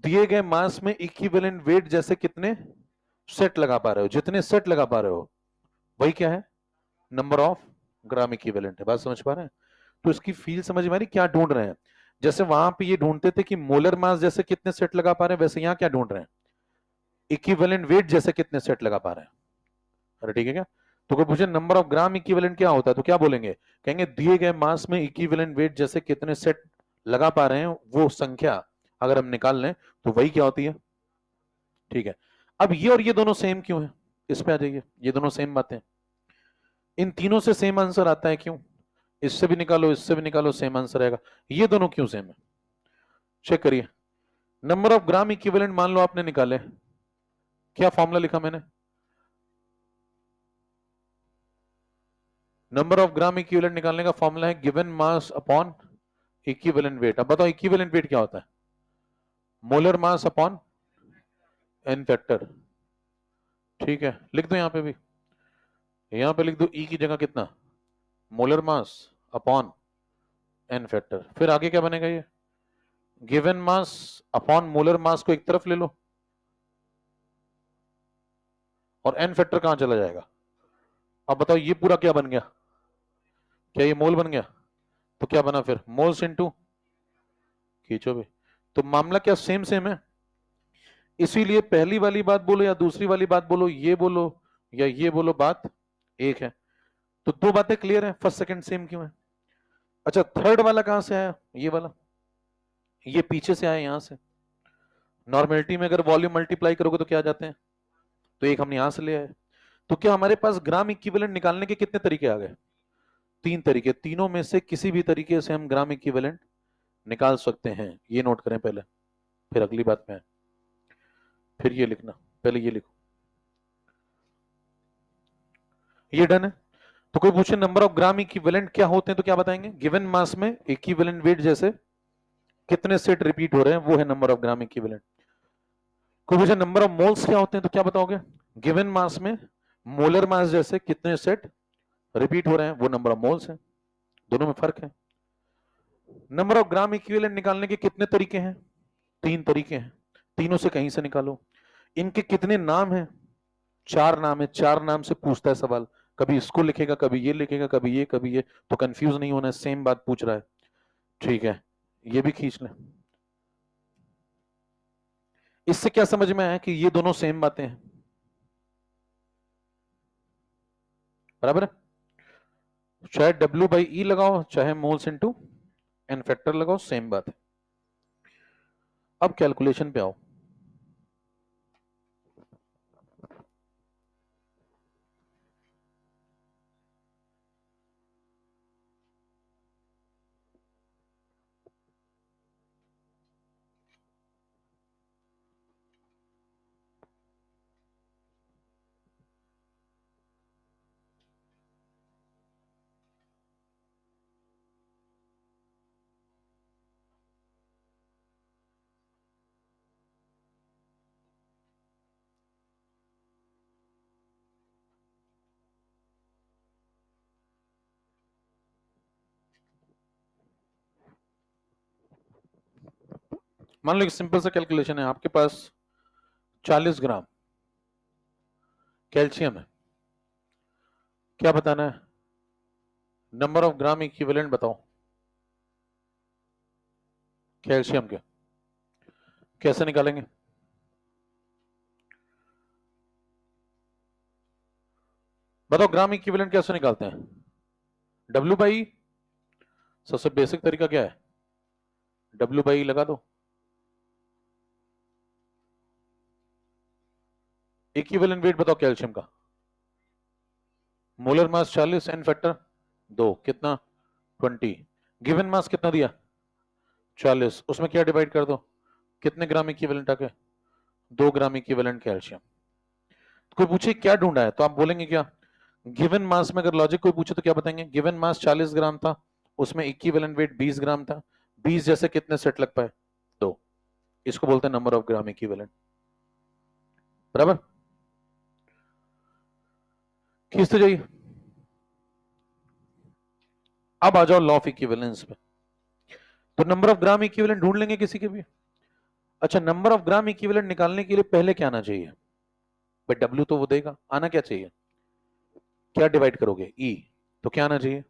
दिए गए मास में इक्विवेलेंट वेट जैसे कितने सेट लगा पा रहे हो, जितने सेट लगा पा रहे हो वही क्या है? नंबर ऑफ ग्राम इक्विवेलेंट है। बात समझ पा रहे हैं? तो इसकी फील समझ में आ रही, क्या ढूंढ रहे हैं? जैसे वहां पे ये ढूंढते थे कि मोलर मास जैसे कितने सेट लगा पा रहे हैं, वैसे यहां क्या ढूंढ रहे हैं? इक्विवेलेंट वेट जैसे कितने सेट लगा पा रहे हैं। अरे ठीक है क्या? तो कोई पूछे नंबर ऑफ ग्राम इक्विवेलेंट क्या होता है, तो क्या बोलेंगे? कहेंगे दिए गए मास में इक्विवेलेंट वेट जैसे कितने सेट लगा पा रहे हैं, वो संख्या अगर हम निकाल लें तो वही क्या होती है। ठीक है। अब ये और ये दोनों सेम क्यों है, इस पे आ जाइए। ये दोनों सेम बातें, इन तीनों से सेम आंसर आता है, क्यों? इससे भी निकालो, इससे भी निकालो, सेम आंसर आएगा। ये दोनों क्यों सेम है, चेक करिए। नंबर ऑफ ग्राम इक्विवेलेंट मान लो आपने निकाले, क्या फॉर्मूला लिखा मैंने? नंबर ऑफ ग्राम इक्विवेलेंट निकालने का फॉर्मूला है given mass upon equivalent weight. अब बताओ इक्विवेलेंट वेट क्या होता है? Molar mass upon N factor. ठीक है, लिख दो यहां पे भी, यहां पे लिख दो ई की जगह कितना, molar mass upon N factor. फिर आगे क्या बनेगा? ये given mass upon molar mass को एक तरफ ले लो, और एन फैक्टर कहां चला जाएगा? अब बताओ ये पूरा क्या बन गया? क्या ये मोल बन गया? तो क्या बना फिर? मोल्स इनटू, खींचो भी। तो मामला क्या सेम सेम है? इसीलिए पहली वाली बात बोलो या दूसरी वाली बात बोलो, ये बोलो या ये बोलो, बात एक है। तो दो बातें क्लियर है, फर्स्ट सेकंड सेम क्यों है। अच्छा, थर्ड वाला कहां से आया? ये वाला, ये पीछे से आया, यहां से। नॉर्मेलिटी में अगर वॉल्यूम मल्टीप्लाई करोगे तो क्या आ जाते हैं? तो एक हमने यहां से ले आए। तो क्या हमारे पास ग्राम इक्विवेलेंट निकालने के कितने तरीके आ गए? 3 तरीके। तीनों में से किसी भी तरीके से हम ग्राम इक्विवेलेंट निकाल सकते हैं, ये नोट करें पहले, फिर अगली बात में। फिर ये लिखना, पहले ये लिखो, ये डन है। तो कोई पूछे नंबर ऑफ ग्राम इक्विवेलेंट क्या होते हैं, तो क्या बताएंगे? गिवन मास में इक्विवेलेंट वेट जैसे कितने सेट रिपीट हो रहे हैं, वो है नंबर ऑफ ग्राम इक्विवेलेंट। कोई पूछे नंबर ऑफ मोल्स क्या होते हैं, तो क्या बताओगे? गिवन मास में मोलर मास जैसे कितने सेट रिपीट हो रहे हैं, वो नंबर ऑफ मोल्स हैं। दोनों में फर्क है। नंबर ऑफ ग्राम इक्विवेलेंट निकालने के कितने तरीके हैं? 3 तरीके हैं, तीनों से कहीं से निकालो। इनके कितने नाम हैं? 4 नाम है। 4 नाम से पूछता है सवाल, कभी इसको लिखेगा, कभी ये लिखेगा, कभी ये, कभी ये, तो कंफ्यूज नहीं होना है, सेम बात पूछ रहा है। ठीक है, ये भी खींच लें। इससे क्या समझ में आया कि ये दोनों सेम बातें हैं, बराबर है। चाहे W/E लगाओ, चाहे मोल्स इनटू एन फैक्टर लगाओ, सेम बात है। अब कैलकुलेशन पे आओ। मान लो एक सिंपल सा कैलकुलेशन है, आपके पास 40 ग्राम कैल्शियम है। क्या बताना है? नंबर ऑफ ग्राम इक्विवेलेंट बताओ कैल्शियम के। कैसे निकालेंगे? बताओ ग्राम इक्विवेलेंट कैसे निकालते हैं? W/E। सबसे बेसिक तरीका क्या है? W/E लगा दो। इक्विवेलेंट वेट बताओ कैल्शियम का। मोलर मास 40, एन फैक्टर 2, कितना? 20। गिवन मास कितना दिया? 40। उसमें क्या डिवाइड कर दो? कितने ग्राम इक्विवेलेंट आ गए? 2 ग्राम इक्विवेलेंट कैल्शियम। कोई पूछे क्या ढूंढा है तो आप बोलेंगे क्या? गिवन मास में अगर लॉजिक कोई पूछे तो क्या बताएंगे? गिवन मास 40 ग्राम था, उसमें इक्विवेलेंट वेट 20 ग्राम था। 20 जैसे कितने सेट लग पाए? 2। इसको बोलते हैं नंबर ऑफ ग्राम इक्विवेलेंट, बराबर। खींचते जाइए। अब आ जाओ लॉ ऑफ इक्विवेलेंस पे। तो नंबर ऑफ ग्राम इक्विवेलेंट ढूंढ लेंगे किसी के भी। अच्छा, नंबर ऑफ ग्राम इक्विवेलेंट निकालने के लिए पहले क्या आना चाहिए? भाई डब्ल्यू तो वो देगा, आना क्या चाहिए? क्या डिवाइड करोगे? ई। तो क्या आना चाहिए?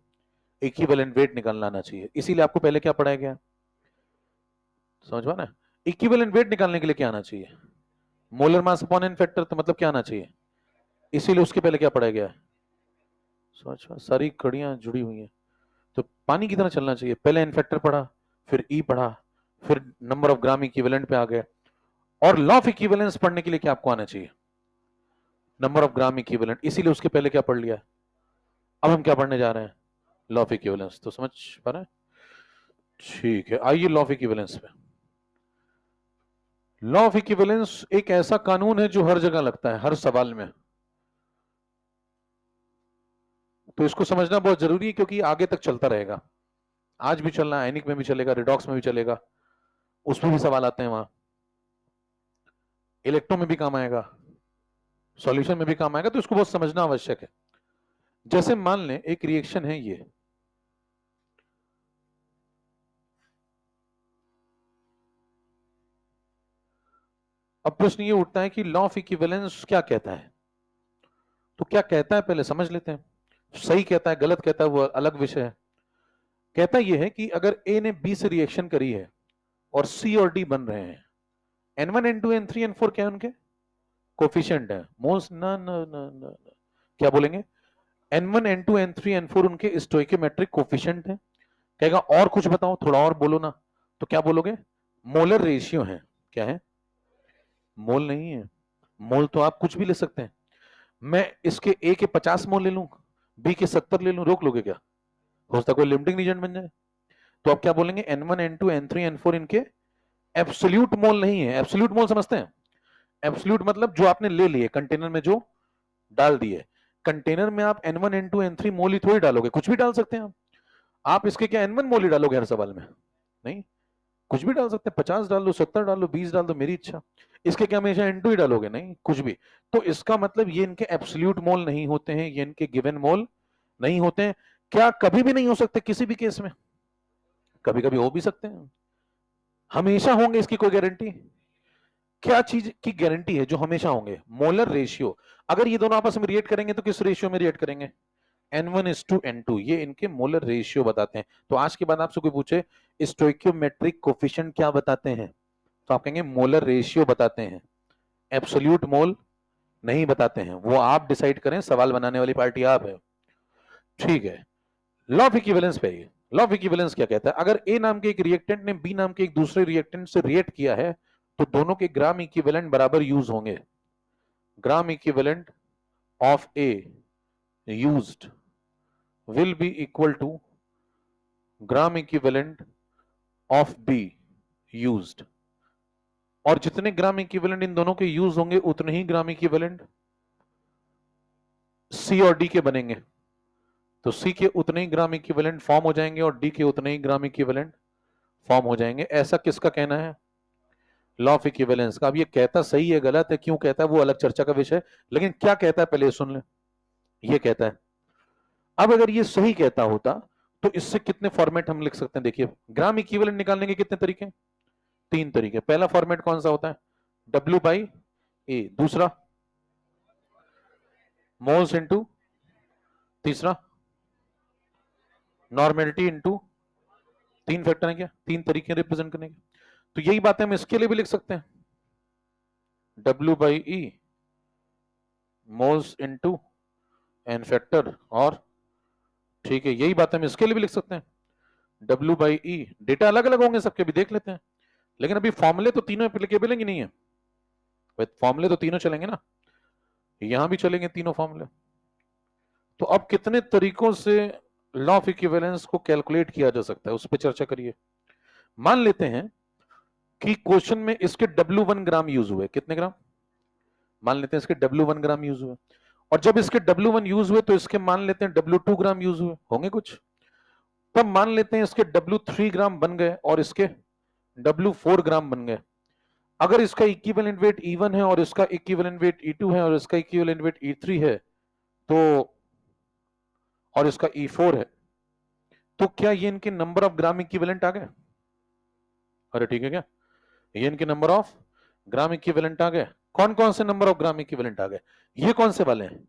इक्विवेलेंट वेट निकालना आना चाहिए। इसीलिए आपको पहले क्या पढ़ाया गया? समझ पा ना? इक्विवेलेंट वेट निकालने के लिए क्या आना चाहिए? Molar mass upon N factor. तो मतलब क्या आना चाहिए? इसीलिए उसके पहले क्या पढ़ाया गया है? समझ पा? सारी कड़ियां जुड़ी हुई हैं। तो पानी की तरह चलना चाहिए। पहले एन फैक्टर पढ़ा, फिर ई पढ़ा, फिर नंबर ऑफ ग्राम इक्विवेलेंट पे आ गए। और लॉ ऑफ इक्विवेलेंस पढ़ने के लिए क्या आपको आना चाहिए? Number of gram equivalent. इसीलिए उसके पहले क्या पढ़ लिया? अब हम क्या पढ़ने जा रहे हैं? Law of equivalence. तो समझ पा रहे हैं? ठीक है, आइए लॉ ऑफ इक्विवेलेंस पे। लॉ ऑफ इक्विवेलेंस एक ऐसा कानून है जो हर जगह लगता है, हर सवाल में। तो इसको समझना बहुत जरूरी है क्योंकि आगे तक चलता रहेगा। आज भी चलना, आयनिक में भी चलेगा, रिडॉक्स में भी चलेगा, उसमें भी सवाल आते हैं वहां। इलेक्ट्रो में भी काम आएगा, सॉल्यूशन में भी काम आएगा, तो इसको बहुत समझना आवश्यक है। जैसे मान लें एक रिएक्शन है ये, अब प्रश्न ये उठता है कि लॉ ऑफ इक्विवेलेंस क्या कहता है। तो क्या कहता है पहले समझ लेते हैं। सही कहता है गलत कहता है वो अलग विषय है। कहता यह है कि अगर ए ने बी से रिएक्शन करी है और सी और डी बन रहे हैं, N1 N2 N3 N4 क्या है उनके? कोफिशिएंट है। मोल्स ना ना ना ना क्या बोलेंगे? N1 N2 N3 N4 उनके स्टोइकियोमेट्रिक कोफिशिएंट है। कहेगा और कुछ बताओ, थोड़ा और बोलो ना। तो क्या बोलोगे? मोलर रेशियो है। क्या है? मोल नहीं है। मोल तो आप कुछ भी ले सकते हैं। मैं इसके ए के 50 मोल ले लूं, बी के 70 ले लूं, रोक लोगे क्या? हो सकता कोई लिमिटिंग रीजन बन जाए। तो आप क्या बोलेंगे? N1 N2 N3 N4 इनके एब्सोल्यूट मोल नहीं है। एब्सोल्यूट मोल समझते हैं? एब्सोल्यूट मतलब जो आपने ले लिए कंटेनर में, जो डाल दिए कंटेनर में, आप N1 N2 N3 मोल ही थोड़ी डालोगे, कुछ भी डाल सकते हैं आप इसके क्या N1 मोल ही डालोगे हर सवाल में? नहीं, कुछ भी डाल सकते हैं। 50 डाल लो, 70 डाल लो, 20 डाल दो, मेरी इच्छा। इसके क्या हमेशा N2 ही डालोगे? नहीं, कुछ भी। तो इसका मतलब ये इनके एब्सोल्यूट मोल नहीं होते हैं, ये इनके गिवन मोल नहीं होते हैं। क्या कभी भी नहीं हो सकते किसी भी केस में? कभी कभी हो भी सकते हैं। हमेशा होंगे इसकी कोई गारंटी? क्या चीज की गारंटी है जो हमेशा होंगे? Molar ratio. अगर ये दोनों आपस में रिएक्ट करेंगे तो किस रेशियो में रिएक्ट करेंगे? N1:N2, ये इनके मोलर रेशियो बताते हैं। तो आज के बाद आपसे कोई पूछे स्टोइकियोमेट्रिक कोफिशिएंट क्या बताते हैं, तो आप कहेंगे मोलर रेशियो बताते हैं, एब्सोल्यूट मोल नहीं बताते हैं। वो आप डिसाइड करें, सवाल बनाने वाली पार्टी आप है। ठीक है, लॉ ऑफ इक्विवेलेंस पे आइए। लॉ ऑफ इक्विवेलेंस क्या कहता है? अगर ए नाम के एक रिएक्टेंट ने बी नाम के एक दूसरे रिएक्टेंट से रिएक्ट किया है तो दोनों के ग्राम इक्विवेलेंट बराबर यूज होंगे। Gram equivalent of A used will be equal to gram equivalent of be used. और जितने ग्राम इक्विवेलेंट इन दोनों के यूज होंगे उतने ही ग्राम इक्विवेलेंट सी और डी के बनेंगे। तो सी के उतने ही ग्राम इक्विवेलेंट फॉर्म हो जाएंगे और डी के उतने ही ग्राम इक्विवेलेंट फॉर्म हो जाएंगे। ऐसा किसका कहना है? लॉ ऑफ इक्विवेलेंस का। अब ये कहता सही है गलत है, क्यों कहता है वो अलग चर्चा का विषय है, लेकिन क्या कहता है पहले सुन ले। ये कहता है, अब अगर ये सही कहता होता तो इससे कितने फॉर्मेट हम लिख सकते हैं? देखिए, ग्राम इक्विवेलेंट निकालने के कितने तरीके? तीन तरीके। पहला फॉर्मेट कौन सा होता है? W बाई ए। दूसरा मोल्स इनटू। तीसरा नॉर्मेलिटी इनटू। तीन फैक्टर है क्या? तीन तरीके रिप्रेजेंट करने के। तो यही बात है हम इसके लिए भी लिख सकते हैं, W by E moles into n factor. और ठीक है, यही बात हम इसके लिए भी लिख सकते हैं, W बाई ई। डेटा अलग अलग होंगे सबके, भी देख लेते हैं, लेकिन अभी फॉर्मूले तो तीनों एप्लीकेबल है नहीं है? फॉर्मूले तो तीनों चलेंगे ना, यहां भी चलेंगे तीनों फॉर्मूले। तो अब कितने तरीकों से लॉ ऑफ इक्विवेलेंस को कैलकुलेट किया जा सकता है उस पर चर्चा करिए। मान लेते हैं कि क्वेश्चन में इसके W1 ग्राम यूज हुए। कितने ग्राम? मान लेते हैं इसके W1 ग्राम यूज हुए। और जब इसके W1 यूज हुए तो इसके मान लेते हैं W2 ग्राम यूज हुए होंगे कुछ। तब मान लेते हैं इसके W3 ग्राम बन गए और इसके W4 ग्राम बन गए। अगर इसका इक्विवेलेंट वेट E1 है और इसका इक्विवेलेंट वेट E2 है और इसका इक्विवेलेंट वेट E3 है तो, और इसका E4 है, तो क्या ये इनके नंबर ऑफ ग्राम इक्विवेलेंट आ गए? अरे ठीक है क्या, ये इनके नंबर ऑफ ग्राम इक्विवेलेंट आ गए। कौन कौन से नंबर ऑफ ग्राम इक्विवेलेंट आ गए? ये कौन से वाले हैं?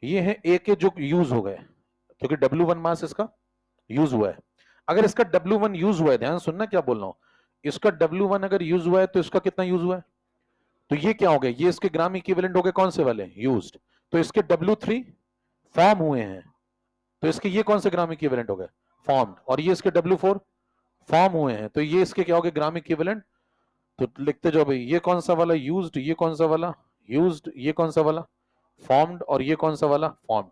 ये हैं ए के जो यूज हो गए, क्योंकि W1 मास इसका यूज हुआ है। अगर इसका W1 यूज हुआ है, ध्यान सुनना क्या बोल रहा हूं, इसका W1 अगर यूज हुआ है तो इसका कितना यूज हुआ है? तो ये क्या हो गए? ये इसके ग्राम इक्विवेलेंट हो गए कौन से वाले? यूज्ड। तो इसके W3 फॉर्म हुए हैं, तो इसके ये कौन से ग्राम इक्विवेलेंट हो गए? फॉर्म्ड। और ये इसके W4 फॉर्म हुए हैं, तो ये इसके क्या हो गए? ग्राम इक्विवेलेंट। तो लिखते जाओ भाई, ये कौन सा वाला? यूज्ड। ये कौन सा वाला? यूज्ड। ये कौन सा वाला? फॉर्म्ड। और ये कौन सा वाला? फॉर्म्ड।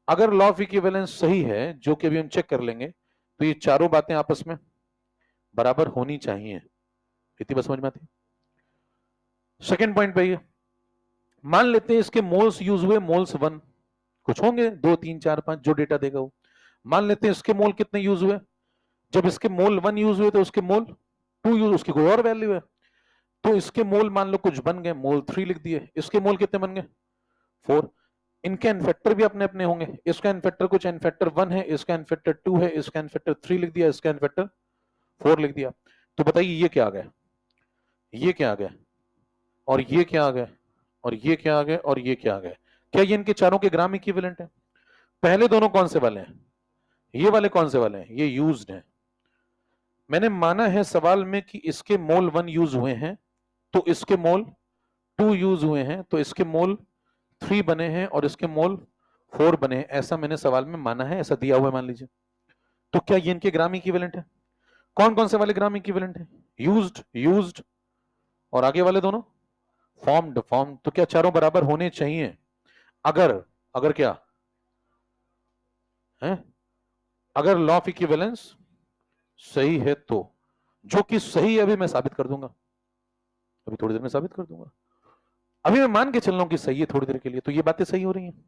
अगर लॉ ऑफ इक्विवेलेंस सही है, जो कि अभी हम चेक कर लेंगे, तो ये चारों बातें आपस में बराबर होनी चाहिए। इतनी बस समझ में आती। सेकेंड पॉइंट पे, मान लेते हैं इसके मोल्स यूज हुए, मोल्स 1, कुछ होंगे 2 3 4 5 जो डेटा देगा वो। मान लेते हैं इसके मोल कितने यूज हुए? जब इसके मोल 1 यूज हुए तो उसके मोल 2 यूज, उसकी कोई और वैल्यू है, तो इसके मोल मान लो कुछ बन गए, मोल 3 लिख दिए। इसके मोल कितने बन गए? 4। इनके एन फैक्टर भी अपने अपने होंगे। इसका एन फैक्टर कुछ एन फैक्टर 1 है, इसका एन फैक्टर 2 है, इसका एन फैक्टर 3 लिख दिया, इसका एन फैक्टर 4 लिख दिया। तो बताइए ये क्या आ गया? ये क्या आ गया? और ये क्या आ गया? और ये क्या आ गया? और ये क्या आ गया? क्या ये इनके चारों के ग्राम इक्विवेलेंट है? पहले दोनों कौन से वाले हैं? ये वाले कौन से वाले हैं? ये यूज्ड हैं। मैंने माना है सवाल में कि इसके मोल 1 यूज हुए हैं, तो इसके मोल 2 यूज हुए हैं, तो इसके मोल 3 बने हैं और इसके मोल 4 बने हैं। ऐसा मैंने सवाल में माना है, ऐसा दिया हुआ है मान लीजिए। तो क्या ये इनके ग्राम इक्विवेलेंट है? कौन कौन से वाले ग्राम इक्विवेलेंट है? यूज्ड, यूज्ड, और आगे वाले दोनों फॉर्म्ड, फॉर्म। तो क्या चारों बराबर होने चाहिए? अगर अगर क्या है? अगर लॉ ऑफ इक्विवेलेंस सही है तो, जो कि सही है अभी मैं साबित कर दूंगा, अभी थोड़ी देर में साबित कर दूंगा। अभी मैं मान के चल रहा हूं कि सही है थोड़ी देर के लिए, तो ये बातें सही हो रही हैं।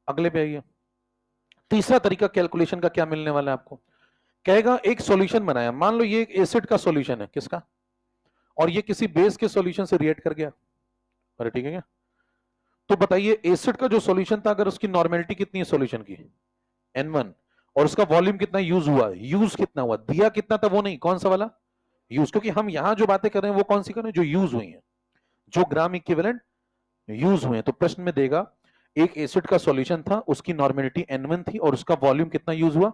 अगले पे आइए। तीसरा तरीका कैलकुलेशन का क्या मिलने वाला है आपको? कहेगा एक सॉल्यूशन बनाया, मान लो ये एक एसिड का सॉल्यूशन है, किसका? और ये किसी बेस के सॉल्यूशन से रिएक्ट कर गया। अरे ठीक है क्या? तो बताइए एसिड का जो सॉल्यूशन था, अगर उसकी नॉर्मेलिटी कितनी है सॉल्यूशन की? N1, और उसका वॉल्यूम कितना यूज हुआ, यूज कितना हुआ, दिया कितना था वो नहीं, कौन सा वाला, यूज। क्योंकि हम यहां जो बातें कर रहे हैं वो कौन सी कर रहे हैं, जो यूज हुई है, जो ग्राम इक्विवेलेंट यूज हुए हैं। तो प्रश्न में देगा एक एसिड का सॉल्यूशन था, उसकी नॉर्मेलिटी N1 थी और उसका वॉल्यूम कितना यूज हुआ,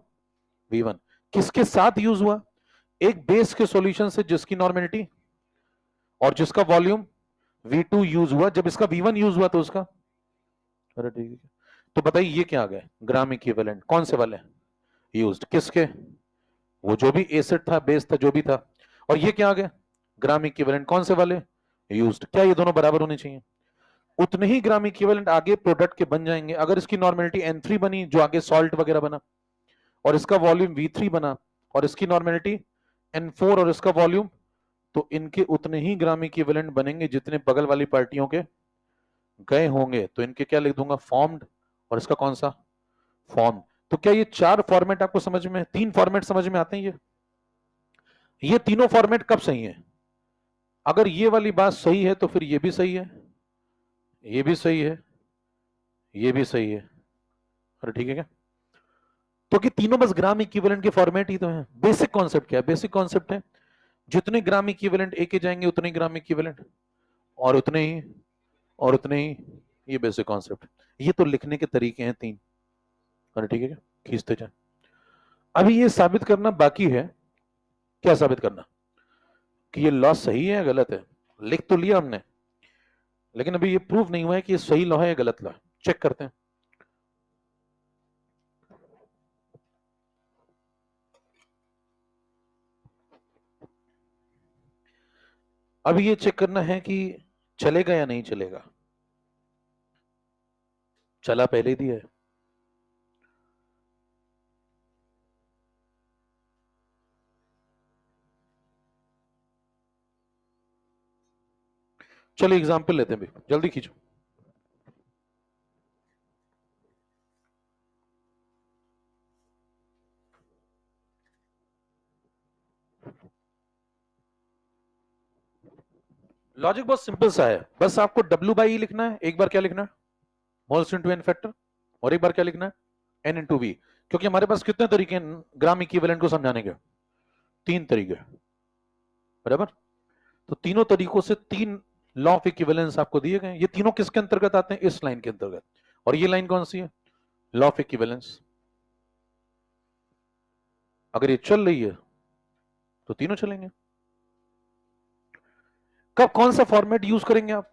V1। किसके साथ यूज हुआ, एक बेस के सॉल्यूशन से जिसकी नॉर्मेलिटी और जिसका वॉल्यूम V2 यूज हुआ। जब इसका V1 यूज हुआ तो उसका, अरे ठीक है, तो बताइए ये क्या आ गया, ग्राम इक्विवेलेंट कौन से वाले यूज्ड, किसके, वो जो भी एसिड था, बेस था, जो भी था। और ये क्या आ गया, ग्राम इक्विवेलेंट कौन से वाले यूज्ड। क्या ये दोनों बराबर होने चाहिए, उतने ही ग्राम इक्विवेलेंट आगे प्रोडक्ट के बन जाएंगे। अगर इसकी नॉर्मेलिटी N3 बनी, जो आगे सॉल्ट वगैरह बना, और इसका वॉल्यूम V3 बना, और इसकी नॉर्मेलिटी N4 और इसका वॉल्यूम, तो इनके उतने ही ग्राम इक्विवेलेंट बनेंगे जितने बगल वाली पार्टियों के गए होंगे। तो इनके क्या लिख दूंगा, फॉर्म्ड, और इसका कौन सा, फॉर्म। तो क्या ये चार फॉर्मेट आपको समझ में, तीन फॉर्मेट समझ में आते हैं, ये तीनों फॉर्मेट कब सही है, अगर ये वाली बात सही है तो फिर ये भी सही है, ये भी सही है, ये भी सही है। अरे ठीक है क्या, तो कि तीनों बस ग्राम इक्विवेलेंट के फॉर्मेट ही तो हैं। बेसिक कॉन्सेप्ट क्या है, बेसिक कॉन्सेप्ट है जितने ग्राम इक्विवेलेंट ए के जाएंगे उतने ग्राम इक्विवेलेंट, और उतने ही, और उतने ही, ये बेसिक कॉन्सेप्ट। ये तो लिखने के तरीके हैं तीन। अरे ठीक है क्या, खींचते जाए। अभी ये साबित करना बाकी है, क्या साबित करना, कि ये लॉ सही है या गलत है। लिख तो लिया हमने, लेकिन अभी ये प्रूव नहीं हुआ है कि ये सही लॉ है या गलत लॉ है। चेक करते हैं। अब ये चेक करना है कि चलेगा या नहीं चलेगा। चला पहले दिया है, चलो एग्जाम्पल लेते हैं भाई, जल्दी खींचो। लॉजिक बहुत सिंपल सा है, बस आपको W/E लिखना है, एक बार क्या लिखना है, मोल्स इनटू एन फैक्टर, और एक बार क्या लिखना है, N इंटू वी। क्योंकि हमारे पास कितने तरीके हैं ग्राम इक्विवेलेंट को समझाने के, तीन तरीके, बराबर। तो तीनों तरीकों से तीन लॉ ऑफ इक्विवेलेंस आपको दिए गए। ये तीनों किसके अंतर्गत आते हैं, इस लाइन के अंतर्गत। और ये लाइन कौन सी है, लॉ ऑफ इक्विवेलेंस। अगर ये चल रही है तो तीनों चलेंगे। कब कौन सा फॉर्मेट यूज करेंगे आप,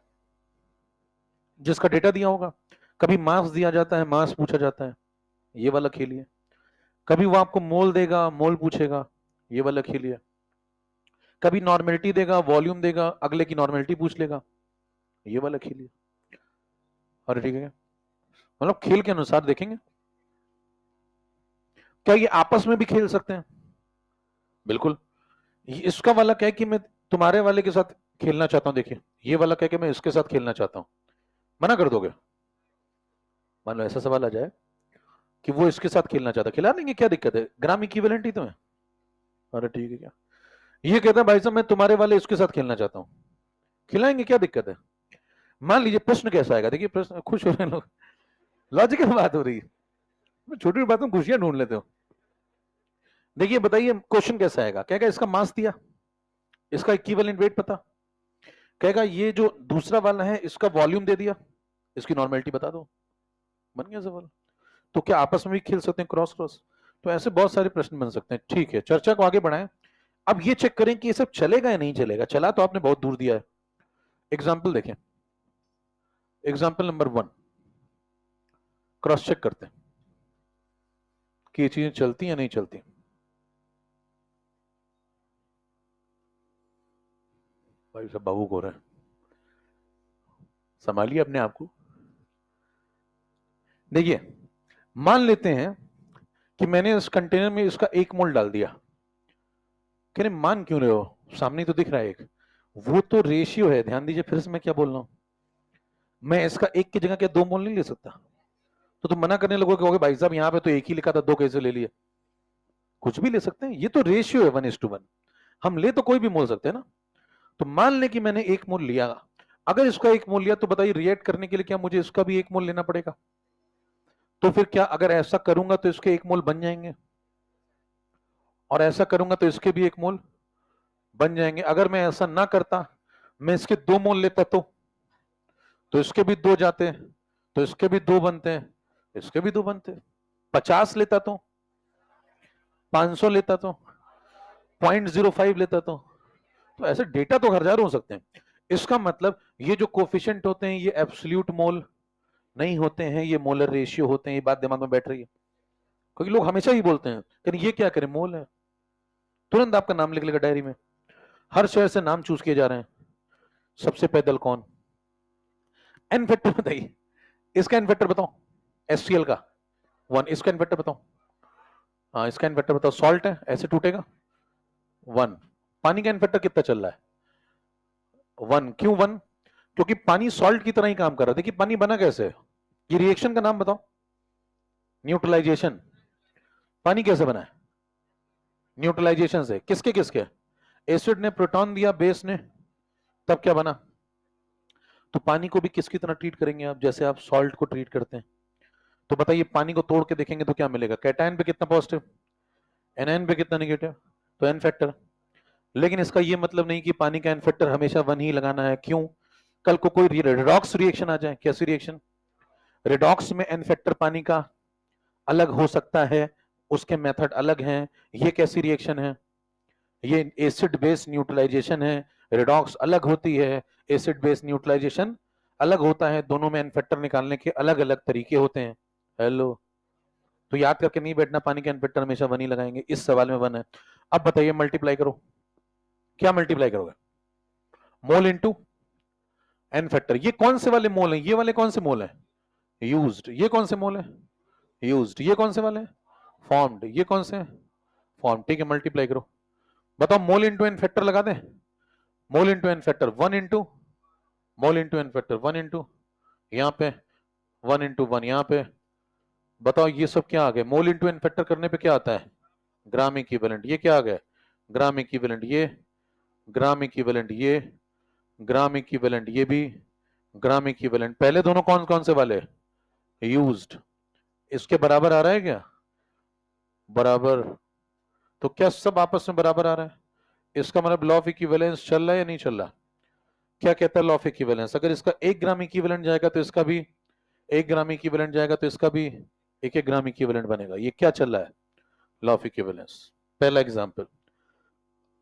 जिसका डेटा दिया होगा। कभी मास दिया जाता है, मास पूछा जाता है, ये वाला खेलिए। कभी वो आपको मोल देगा, मोल पूछेगा, ये वाला खेलिए। कभी नॉर्मेलिटी देगा, वॉल्यूम देगा, अगले की नॉर्मेलिटी पूछ लेगा, ये वाला खेलिए। और ठीक है, मतलब खेल के अनुसार देखेंगे। क्या ये आपस में भी खेल सकते हैं, बिल्कुल। इसका वाला क्या है कि मैं तुम्हारे वाले के साथ खेलना चाहता हूं, देखिए ये वाला क्या है कि मैं इसके साथ खेलना चाहता हूं, मना कर दोगे। मान लो ऐसा सवाल आ जाए कि वो इसके साथ खेलना चाहता, खिला देंगे, क्या दिक्कत है, ग्राम इक्विवेलेंट ही तो है। अरे ठीक है क्या, ये कहता है भाई साहब मैं तुम्हारे वाले इसके साथ खेलना चाहता हूं, खिलाएंगे, क्या दिक्कत है। मान लीजिए प्रश्न कैसा आएगा, देखिए प्रश्न, खुश हो रहे हैं लोग, लॉजिकल बात हो रही है, छोटी छोटी बातों में खुशियां ढूंढ लेते हो। देखिए बताइए क्वेश्चन कैसा आएगा, कहेगा इसका मास दिया, इसका इक्विवेलेंट वेट पता, कहेगा ये जो दूसरा वाला है इसका वॉल्यूम दे दिया, इसकी नॉर्मेलिटी बता दो, बन गया सवाल। तो क्या आपस में भी खेल सकते हैं क्रॉस क्रॉस। तो ऐसे बहुत सारे प्रश्न बन सकते हैं। ठीक है, चर्चा को आगे बढ़ाएं। अब ये चेक करें कि ये सब चलेगा या नहीं चलेगा। चला तो आपने बहुत दूर दिया है। एग्जाम्पल देखें, एग्जाम्पल नंबर 1, क्रॉस चेक करते हैं कि ये चीजें चलती या नहीं चलती। भाई सब भावुक हो रहे हैं, संभालिए अपने आप को। देखिए मान लेते हैं कि मैंने इस कंटेनर में इसका 1 मोल डाल दिया। कह रहे मान क्यों रहे हो, सामने तो दिख रहा है एक, वो तो रेशियो है, ध्यान दीजिए फिर से मैं क्या बोल रहा हूं। मैं इसका 1 की जगह क्या 2 मोल नहीं ले सकता। तो तुम मना करने लगोगे, कहोगे भाई साहब यहाँ पे तो 1 ही लिखा था, 2 कैसे ले लिए। कुछ भी ले सकते हैं, ये तो रेशियो है 1:1, हम ले तो कोई भी मोल सकते हैं ना। तो मान ले कि मैंने 1 मोल लिया, अगर इसका 1 मोल लिया तो बताइए रिएक्ट करने के लिए क्या मुझे इसका भी 1 मोल लेना पड़ेगा। तो फिर क्या अगर ऐसा करूंगा तो इसके 1 मोल बन जाएंगे, और ऐसा करूंगा तो इसके भी 1 मोल बन जाएंगे। अगर मैं ऐसा ना करता, मैं इसके 2 मोल लेता तो इसके भी 2 जाते, तो इसके भी 2 बनते हैं, इसके भी 2 बनते। 50 लेता तो, 500 लेता तो, 0.05 लेता तो ऐसे डेटा तो हजारों हो सकते हैं। इसका मतलब ये जो कोफिशिएंट होते हैं ये एब्सोल्यूट मोल नहीं होते हैं, ये मोलर रेशियो होते हैं। ये बात दिमाग में बैठ रही है, क्योंकि लोग हमेशा ही बोलते हैं कि ये क्या करें, मोल है। तुरंत आपका नाम लिख लेगा डायरी में। हर शहर से नाम चूज किए जा रहे हैं। सबसे पैदल कौन? एन फैक्टर बताइए, इसका एन फैक्टर बताओ। एससीएल का 1, इसका एन फैक्टर बताओ। हाँ, इसका एन फैक्टर बताओ। सॉल्ट है, ऐसे टूटेगा 1। पानी का एन फैक्टर कितना चल रहा है? 1। क्यों 1? क्योंकि पानी सॉल्ट की तरह ही काम कर रहा है। देखिए पानी बना कैसे? ये रिएक्शन का नाम बताओ। न्यूट्रलाइजेशन। पानी कैसे बना है? न्यूट्रलाइजेशन से। किसके किसके? एसिड ने प्रोटॉन दिया, बेस ने, तब क्या बना? तो पानी को भी किसकी तरह ट्रीट करेंगे आप? जैसे आप सॉल्ट को ट्रीट करते हैं। तो बताइए पानी को तोड़ के देखेंगे तो क्या मिलेगा? कैटायन पे कितना पॉजिटिव, एनायन पे कितना नेगेटिव, तो एन फैक्टर। लेकिन इसका ये मतलब नहीं कि पानी का एन फैक्टर हमेशा 1 ही लगाना है। क्यों? कल को कोई रेडॉक्स रिएक्शन आ जाए। कैसी रिएक्शन? रेडॉक्स में एन फैक्टर पानी का अलग हो सकता है, उसके मेथड अलग हैं। ये कैसी रिएक्शन है? ये एसिड बेस न्यूट्रलाइजेशन है। रेडॉक्स अलग होती है, एसिड बेस न्यूट्रलाइजेशन अलग होता है। दोनों में एन फैक्टर निकालने के अलग अलग तरीके होते हैं। हेलो, तो याद करके नहीं बैठना पानी के एन फैक्टर हमेशा 1 ही लगाएंगे। इस सवाल में 1 है। अब बताइए मल्टीप्लाई करो, क्या मल्टीप्लाई करोगे? Mole into n factor. ये कौन से वाले मोल हैं? ये वाले कौन से मोल हैं? यूज्ड। ये कौन से मोल है? यूज्ड। ये कौन से वाले हैं? फॉर्म्ड। ये कौन से हैं? फॉर्म। ठीक है, मल्टीप्लाई करो। बताओ मोल इंटू एन फैक्टर लगा दें। Mole into n factor 1 into mole into n factor 1 into यहां पे 1 इंटू 1 यहां पे। बताओ ये सब क्या आ गए? मोल इंटू एन फैक्टर करने पे क्या आता है? Gram equivalent. ये क्या आ गया? Gram equivalent. ये ग्राम इक्विवेलेंट, ये ग्राम इक्विवेलेंट, ये भी ग्राम इक्विवेलेंट। पहले दोनों कौन कौन से वाले? यूज्ड। इसके बराबर आ रहा है क्या? बराबर। तो क्या सब आपस में बराबर आ रहा है? इसका मतलब लॉ ऑफ इक्विवेलेंस चल रहा है या नहीं चल रहा? क्या कहता है लॉ ऑफ इक्विवेलेंस? अगर इसका 1 ग्राम इक्विवेलेंट जाएगा तो इसका भी 1 ग्राम इक्विवेलेंट जाएगा, तो इसका भी 1 ग्राम इक्विवेलेंट बनेगा। ये क्या चल रहा है? Law of equivalence. पहला एग्जांपल।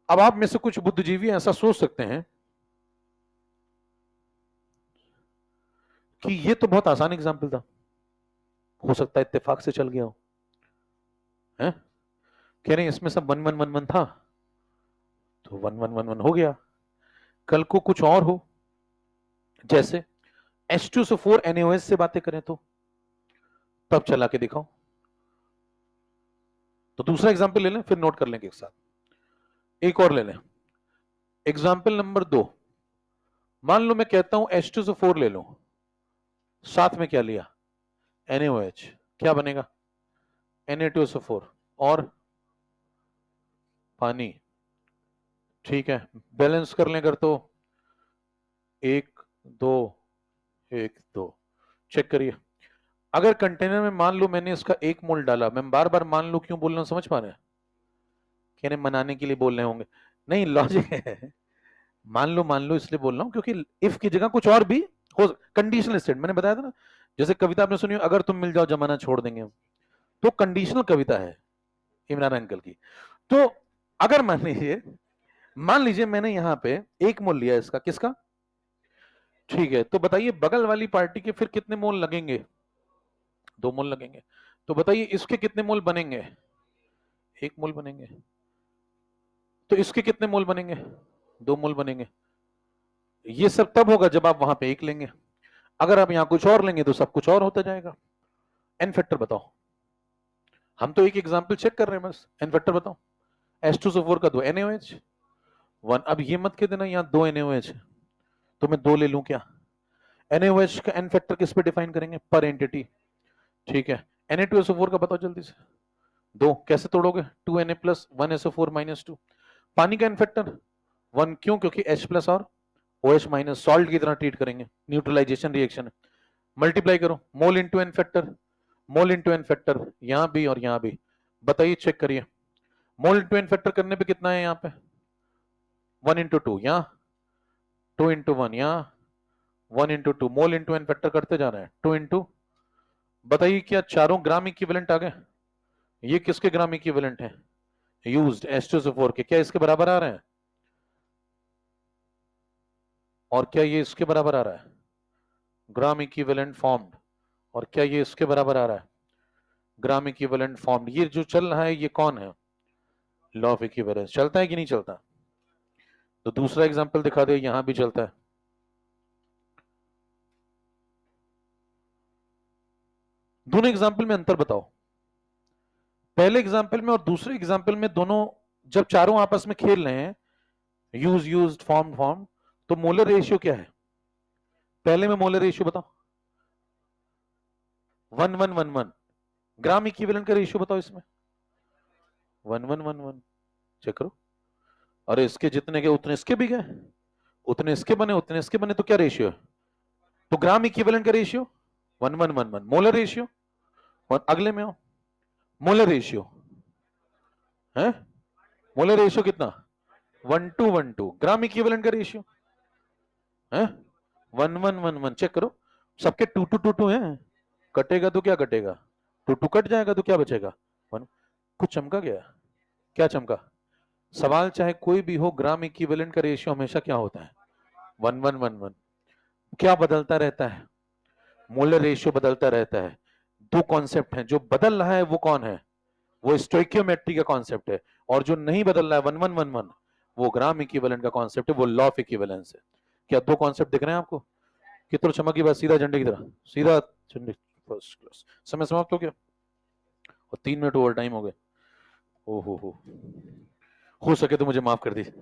अब आप में से कुछ बुद्धिजीवी ऐसा सोच सकते हैं कि ये तो बहुत आसान एग्जांपल था, हो सकता है इत्तेफाक से चल गया हो। हैं? कह रहे हैं इसमें सब 1 1 1 1 था, तो 1 1 1 1 हो गया। कल को कुछ और हो, जैसे H2SO4 NaOH से बातें करें तो तब चला के दिखाओ। तो दूसरा एग्जांपल ले लें, फिर नोट कर लेंगे एक साथ। एक और ले लें, एग्जांपल नंबर 2। मान लो मैं कहता हूं H2SO4 ले लो, साथ में क्या लिया? NaOH। क्या बनेगा? Na2SO4 और पानी। ठीक है, बैलेंस कर लें अगर तो 1 2 1 2। चेक करिए। अगर कंटेनर में मान लो मैंने इसका 1 मोल डाला, मैं बार बार मान लो क्यों बोल रहा हूं, समझ पा रहे हैं? कहने मनाने के लिए बोल रहे होंगे, नहीं लॉजिक है। मान लो इसलिए बोल रहा हूं क्योंकि इफ की जगह कुछ और भी हो। कंडीशनल स्टेट मैंने बताया था ना, जैसे कविता आपने सुनी, अगर तुम मिल जाओ जमाना छोड़ देंगे हम, तो कंडीशनल कविता है इमरान अंकल की। तो अगर मान लीजिए मैंने यहां पे 1 मोल लिया इसका, किसका? ठीक है, तो बताइए बगल वाली पार्टी के फिर कितने मोल लगेंगे? 2 मोल लगेंगे। तो बताइए इसके कितने मोल बनेंगे? 1 मोल बनेंगे। तो इसके कितने मोल बनेंगे? 2 मोल बनेंगे। ये सब तब होगा जब आप वहां पे 1 लेंगे। अगर आप यहां कुछ और लेंगे तो सब कुछ और होता जाएगा। एन फैक्टर बताओ। हम तो एक एग्जांपल चेक कर रहे हैं बस। एन फैक्टर बताओ। H2SO4 का 2 NaOH 1। अब ये मत कह देना यहाँ 2 NaOH है तो मैं 2 ले लूं क्या? NaOH का एन फैक्टर किस पे डिफाइन करेंगे? पर एंटिटी। ठीक है, Na2SO4 का बताओ जल्दी से। 2 कैसे तोड़ोगे? 2Na plus 1SO4 minus 2। पानी का एन फैक्टर 1। क्यों? क्योंकि H प्लस और OH माइनस सॉल्ट की तरह ट्रीट करेंगे, न्यूट्रलाइजेशन रिएक्शन है। मल्टीप्लाई करो, mole into n factor mole into n factor यहां भी और यहां भी, बताइए चेक करिए। मोल इंटू एन फैक्टर करने पे कितना है यहाँ पे, 1 into 2 यहाँ, 2 into 1 यहाँ, 1 into 2, mole into n factor करते जा रहे हैं, 2 into, बताइए क्या चारों ग्राम इक्विवेलेंट आ गए? ये किसके ग्राम इक्विवेलेंट है? यूज्ड H2SO4 के, क्या इसके बराबर आ रहे हैं? और क्या ये इसके बराबर आ रहा है? Gram equivalent formed. और क्या ये इसके बराबर आ रहा है? Gram equivalent formed. ये जो चल रहा है ये कौन है? Law of equivalence. चलता है कि नहीं चलता? तो दूसरा एग्जांपल दिखा दे, यहां भी चलता है। दोनों एग्जांपल में अंतर बताओ। पहले एग्जांपल में और दूसरे एग्जांपल में दोनों जब चारों आपस में खेल रहे हैं, यूज यूज्ड फॉर्म फॉर्म, तो मोलर रेशियो क्या है? पहले में मोलर रेशियो बताओ, 1:1:1:1। ग्राम इक्विवेलेंट का रेशियो बताओ इसमें, 1:1:1:1। चेक करो। अरे इसके जितने गए उतने इसके भी गए, उतने इसके बने उतने इसके बने, तो क्या रेशियो है? तो ग्राम इक्विवेलेंट का रेशियो 1:1:1:1। मोलर रेशियो, और अगले में आओ, मोलर रेशियो है, मोलर रेशियो कितना? 1:1:2। ग्राम इक्विवेलेंट का रेशियो है 1:1:1:1। चेक करो, सबके 2:2:2 है, कटेगा तो क्या कटेगा, 2:2 कट जाएगा तो क्या बचेगा 1। कुछ चमका गया? क्या चमका? सवाल चाहे कोई भी हो, ग्राम इक्विवेलेंट का रेशियो हमेशा क्या होता है? 1:1:1:1। क्या बदलता रहता है? मोलर रेशियो बदलता रहता है। दो कॉन्सेप्ट हैं, जो बदल रहा है वो कौन है? वो स्टोइकियोमेट्री का कॉन्सेप्ट है, और जो नहीं बदल रहा है 1:1:1:1, वो ग्राम इक्विवेलेंट का कॉन्सेप्ट है, वो लॉ ऑफ इक्विवेलेंस है। क्या दो कॉन्सेप्ट दिख रहे हैं आपको? कितना चमक की बात, सीधा झंडे की तरह, सीधा झंडे, फर्स्ट क्लास। समय समाप्त हो गया और 3 मिनट ओवर टाइम हो गए। हो सके तो मुझे माफ कर दीजिए।